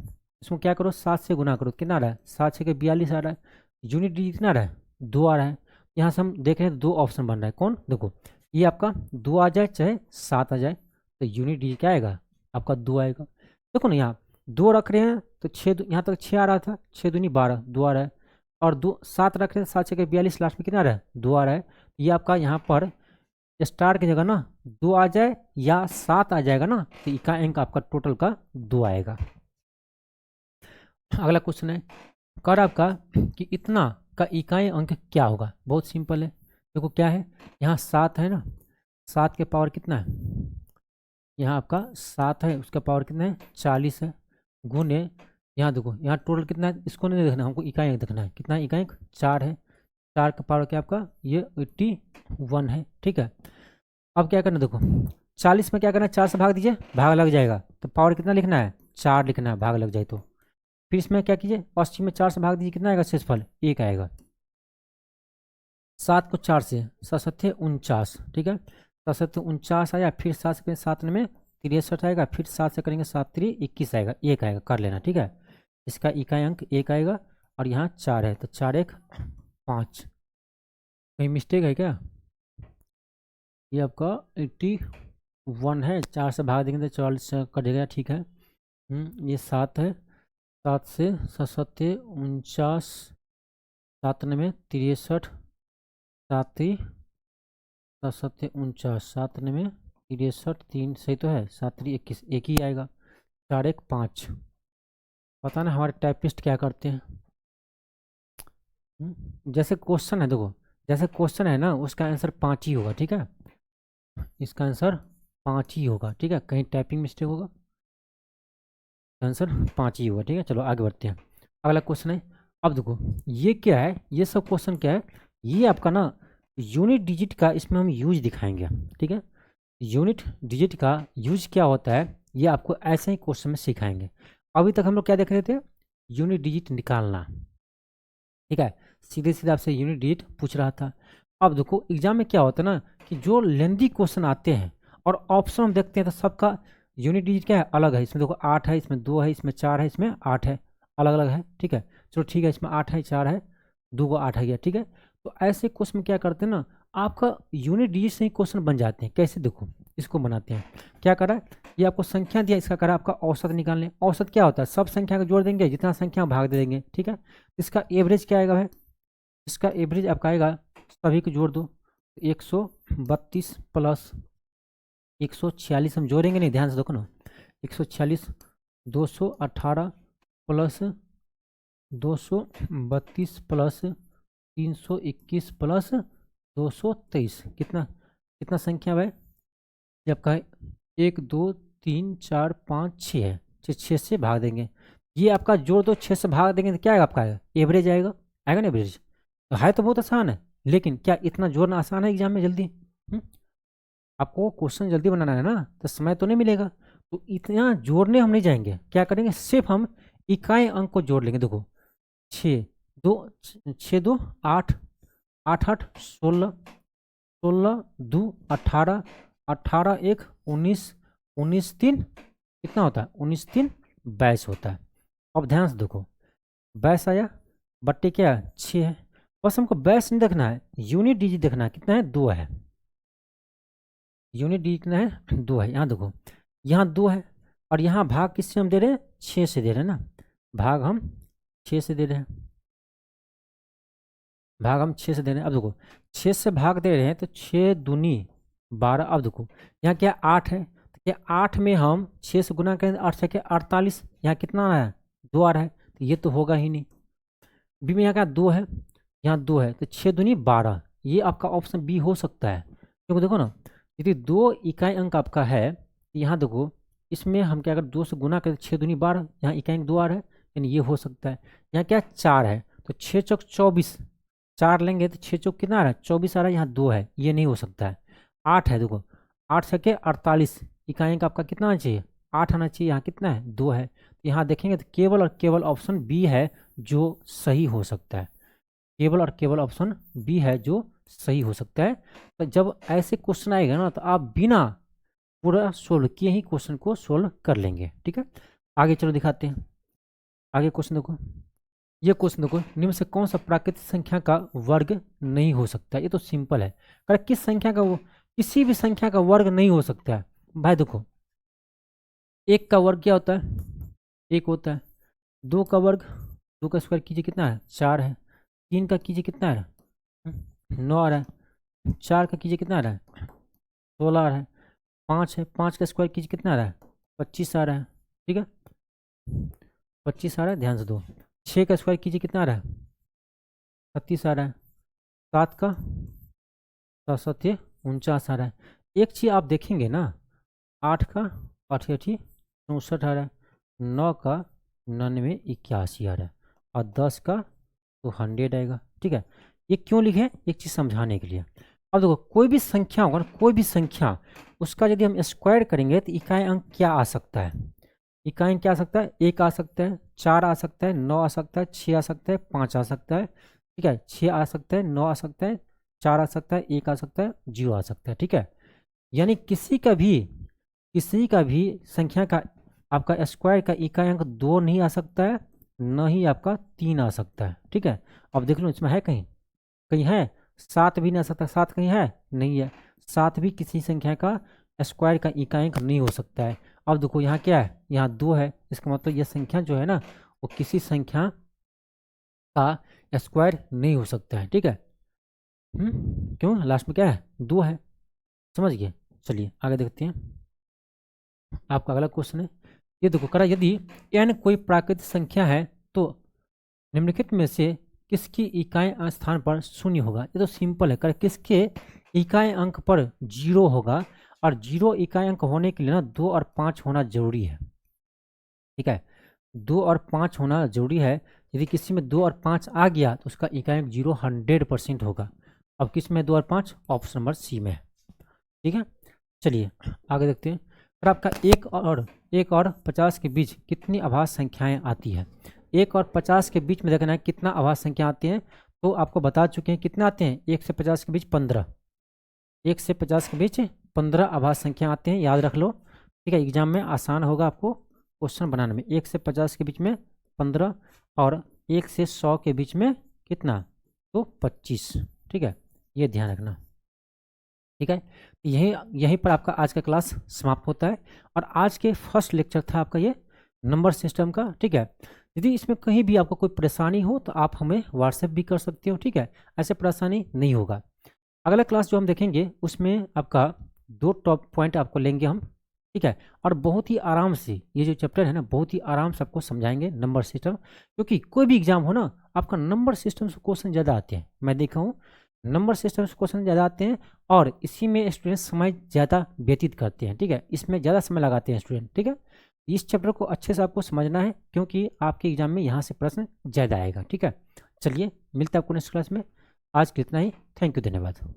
Speaker 1: इसको क्या करो 7 से गुना करो, कितना आ रहा है 7 छः के 42 आ रहा है, यूनिट डिजिट कितना आ रहा है 2 आ रहा है। यहाँ से हम देख रहे हैं 2 ऑप्शन बन रहा है, कौन देखो ये आपका 2 आ जाए चाहे 7 आ जाए, तो यूनिट डिजिट क्या आएगा आपका 2 आएगा। देखो ना यहाँ 2 रख रहे हैं तो 6 यहाँ तक 6 आ रहा था, 6 दूनी 12 2 आ रहा है, और 2 7 रख रहे हैं, 7 छः के 42, लास्ट में कितना आ रहा है 2 आ रहा है। ये आपका यहाँ पर स्टार की जगह ना 2 आ जाए या 7 आ जाएगा ना, तो इकाई अंक आपका टोटल का 2 आएगा। अगला क्वेश्चन है कर आपका कि इतना का इकाई अंक क्या होगा, बहुत सिंपल है। देखो क्या है, यहाँ 7 है ना, 7 के पावर कितना है, यहाँ आपका 7 है, उसका पावर कितना है 40 है, गुने यहाँ देखो यहाँ टोटल कितना है, इसको नहीं देखना, हमको इकाई अंक देखना है, कितना है इकाई अंक 4 है, 4 का पावर क्या आपका ये 81 है, ठीक है। अब क्या करना देखो 40 में क्या करना है, 4 से भाग दीजिए, भाग लग जाएगा, तो पावर कितना लिखना है 4 लिखना है, भाग लग जाए तो। फिर इसमें क्या कीजिए 80 में 4 से भाग दीजिए, कितना आएगा शेषफल 1 आएगा। 7 को 4 से 7 49, ठीक है, 7 49 आया, फिर 7 से करेंगे 7 में 63 आएगा, फिर 7 से करेंगे 7 3 21 आएगा, 1 आएगा, कर लेना ठीक है। इसका इकाई अंक 1 आएगा, और यहाँ 4 है तो 4 1 5, कहीं मिस्टेक है क्या, ये आपका 81 है, 4 से भाग देंगे तो 40 कटेगा, ठीक है। ये 7 है, 7 से 7 49, 7 में 63, 7 7 49, 7 में 63, 3 सही तो है, 7 21, एक ही आएगा, 4 1 5। पता ना हमारे टाइपिस्ट क्या करते हैं। जैसे क्वेश्चन है देखो, जैसे क्वेश्चन है ना उसका आंसर 5 ही होगा, ठीक है, इसका आंसर 5 ही होगा, ठीक है, कहीं टाइपिंग मिस्टेक होगा, आंसर 5 ही होगा, ठीक है। चलो आगे बढ़ते हैं, अगला क्वेश्चन है। अब देखो ये क्या है, ये सब क्वेश्चन क्या है, ये आपका ना यूनिट डिजिट का इसमें हम यूज दिखाएंगे, ठीक है। यूनिट डिजिट का यूज क्या होता है ये आपको ऐसे ही क्वेश्चन में सिखाएंगे। अभी तक हम लोग क्या देख रहे थे, यूनिट डिजिट निकालना, ठीक है, सीधे सीधे आपसे यूनिट डिजिट पूछ रहा था। अब देखो एग्जाम में क्या होता है ना कि जो लेंदी क्वेश्चन आते हैं और ऑप्शन हम देखते हैं तो सबका यूनिट डिजिट क्या है अलग है, इसमें देखो 8 है, इसमें 2 है, इसमें 4 है, इसमें 8 है, अलग अलग है, ठीक है। चलो ठीक है, इसमें 8 है 4 है 2 को 8 है गया, ठीक है। तो ऐसे क्वेश्चन में क्या करते हैं ना, आपका यूनिट डिजिट से ही क्वेश्चन बन जाते हैं। कैसे देखो इसको बनाते हैं, क्या करा है, ये आपको संख्या दिया, इसका करा आपका औसत निकालने। औसत क्या होता है, सब संख्या को जोड़ देंगे, जितना संख्या भाग दे देंगे, ठीक है। इसका एवरेज क्या आएगा भाई, इसका एवरेज आपका आएगा, सभी को जोड़ दो, 132 प्लस 146 हम जोड़ेंगे नहीं, ध्यान से देखो ना, 146 218 प्लस 232 प्लस 321 प्लस 223, कितना कितना संख्या भाई, ये आपका है 1 2 3 4 5 6 है, 6 से भाग देंगे, ये आपका जोड़ दो 6 से भाग देंगे तो क्या आएगा आपका आएगा एवरेज आएगा, आएगा ना एवरेज। तो है तो बहुत आसान है, लेकिन क्या इतना जोड़ना आसान है एग्जाम में जल्दी, आपको क्वेश्चन जल्दी बनाना है ना, तो समय तो नहीं मिलेगा, तो इतना जोड़ने हम नहीं जाएंगे, क्या करेंगे सिर्फ हम इकाई अंक को जोड़ लेंगे। देखो 6 2 6 2 8 8 8 16 16 2 18 18 1 19 19 3 कितना होता है 19 3 22 होता है। अब ध्यान से देखो 22 आया, बट्टे क्या है 6 है, बस हमको 22 नहीं देखना है, यूनिट डिजिट देखना है, कितना है 2 है, यूनिट डिजिट कितना है 2 है। यहाँ देखो यहाँ 2 है, और यहाँ भाग किससे हम दे रहे हैं 6 से दे रहे हैं ना, भाग हम 6 से दे रहे हैं, भाग हम 6 से दे रहे हैं। अब देखो 6 से भाग दे रहे हैं तो 6 दूनी 12। अब देखो यहाँ क्या 8 है, तो क्या 8 में हम 6 से गुना करें 8 से क्या 48, यहाँ कितना आया 2 आ रहा है, तो ये तो होगा ही नहीं। बी में यहाँ क्या 2 है, यहाँ 2 है, तो 6 दूनी 12, ये आपका ऑप्शन बी हो सकता है। क्योंकि देखो ना, यदि 2 इकाई अंक आपका है, यहाँ देखो इसमें हम क्या अगर 2 से गुना करें 6 दूनी 12, यहाँ इकाई अंक 2 आ रहा है, यानी ये हो सकता है। यहाँ क्या 4 है, तो 6 चौक 24, 4 लेंगे तो 6 चौक कितना आ रहा है 24 आ रहा है, यहाँ 2 है, ये नहीं हो सकता है। 8 है, देखो 8 सके 48, इकाई अंक आपका कितना आना चाहिए 8 आना चाहिए, यहाँ कितना है 2 है। तो यहाँ देखेंगे तो केवल और केवल ऑप्शन बी है जो सही हो सकता है, केवल और केवल ऑप्शन बी है जो सही हो सकता है। तो जब ऐसे क्वेश्चन आएगा ना, तो आप बिना पूरा सोल्व किए ही क्वेश्चन को सोल्व कर लेंगे, ठीक है। आगे चलो दिखाते हैं। आगे क्वेश्चन देखो, ये क्वेश्चन देखो, निम्न से कौन सा प्राकृतिक संख्या का वर्ग नहीं हो सकता। ये तो सिंपल है, अगर किस संख्या का वो किसी भी संख्या का वर्ग नहीं हो सकता है। भाई देखो, 1 का वर्ग क्या होता है 1 होता है, 2 का वर्ग 2 का स्क्वायर कीजिए कितना है 4 है, 3 का कीजिए कितना है 9 आ रहा है, 4 का कीजिए कितना आ रहा है 16 आ रहा है, 5 है, 5 का स्क्वायर कीजिए कितना आ रहा है 25 आ रहा है, ठीक है 25 आ रहा है, ध्यान से दो। 6 का स्क्वायर कीजिए कितना आ रहा है 36 आ रहा है, 7 का 7 49 आ रहा है। एक चीज़ आप देखेंगे ना, 8 का 8 8 64 आ रहा है, 9 का 99 81 आ रहा है, और 10 का तो 100 आएगा, ठीक है। ये क्यों लिखे, एक चीज़ समझाने के लिए। अब देखो कोई भी संख्या होगा ना, कोई भी संख्या, उसका यदि हम स्क्वायर करेंगे तो इकाई अंक क्या आ सकता है, इकाई अंक क्या आ सकता है 1 आ सकता है, 4 आ सकता है, 9 आ सकता है, 6 आ सकता है, 5 आ सकता है, ठीक है 6 आ सकता है, 9 आ सकता है, 4 आ सकता है, 1 आ सकता है, 0 आ सकता है, ठीक है। यानी किसी का भी संख्या का आपका स्क्वायर का इकाई अंक 2 नहीं आ सकता है, न ही आपका 3 आ सकता है, ठीक है। अब देख लो इसमें है कहीं, कहीं है 7 भी नहीं आ सकता, 7 कहीं है नहीं है, 7 भी किसी संख्या का स्क्वायर का इकाई अंक नहीं हो सकता है। अब देखो यहाँ क्या है, यहाँ 2 है, इसका मतलब यह संख्या जो है ना, वो किसी संख्या का स्क्वायर नहीं हो सकता है, ठीक है। क्यों, लास्ट में क्या है 2 है, समझ गए। चलिए आगे देखते हैं, आपका अगला क्वेश्चन है, ये देखो करा, यदि n कोई प्राकृतिक संख्या है तो निम्नलिखित में से किसकी इकाई स्थान पर शून्य होगा। ये तो सिंपल है, कर किसके इकाई अंक पर 0 होगा, और 0 इकाई अंक होने के लिए ना 2 और 5 होना जरूरी है, ठीक है 2 और 5 होना जरूरी है। यदि किसी में 2 और 5 आ गया तो उसका इकाई अंक 0 100% होगा। अब किस में 2 और 5, ऑप्शन नंबर सी में है, ठीक है। चलिए आगे देखते हैं, और आपका 1 और 50 के बीच कितनी अभाज्य संख्याएं आती है। 1 और 50 के बीच में देखना है कितना अभाज्य संख्या आती हैं, तो आपको बता चुके हैं कितने आते हैं 1 से 50 के बीच 15, 1 से 50 के बीच 15 अभाज्य संख्या आते हैं, याद रख लो, ठीक है। एग्जाम में आसान होगा आपको क्वेश्चन बनाने में। 1 से 50 के बीच में 15, और 1 से 100 के बीच में कितना, तो 25, ठीक है, ये ध्यान रखना, ठीक है। यही यहीं पर आपका आज का क्लास समाप्त होता है, और आज के फर्स्ट लेक्चर था आपका ये नंबर सिस्टम का, ठीक है। यदि इसमें कहीं भी आपको कोई परेशानी हो तो आप हमें व्हाट्सएप भी कर सकते हो, ठीक है, ऐसे परेशानी नहीं होगा। अगला क्लास जो हम देखेंगे उसमें आपका 2 टॉप पॉइंट आपको लेंगे हम, ठीक है, और बहुत ही आराम से ये जो चैप्टर है ना, बहुत ही आराम से आपको समझाएंगे नंबर सिस्टम, क्योंकि कोई भी एग्जाम हो ना, आपका नंबर सिस्टम से क्वेश्चन ज़्यादा आते हैं, मैं देखा हूँ नंबर सिस्टम से क्वेश्चन ज़्यादा आते हैं, और इसी में स्टूडेंट समय ज़्यादा व्यतीत करते हैं, ठीक है, इसमें ज़्यादा समय लगाते हैं स्टूडेंट, ठीक है। इस चैप्टर को अच्छे से आपको समझना है, क्योंकि आपके एग्जाम में यहाँ से प्रश्न ज़्यादा आएगा, ठीक है। चलिए मिलता है आपको नेक्स्ट क्लास में, आज के इतना ही, थैंक यू, धन्यवाद।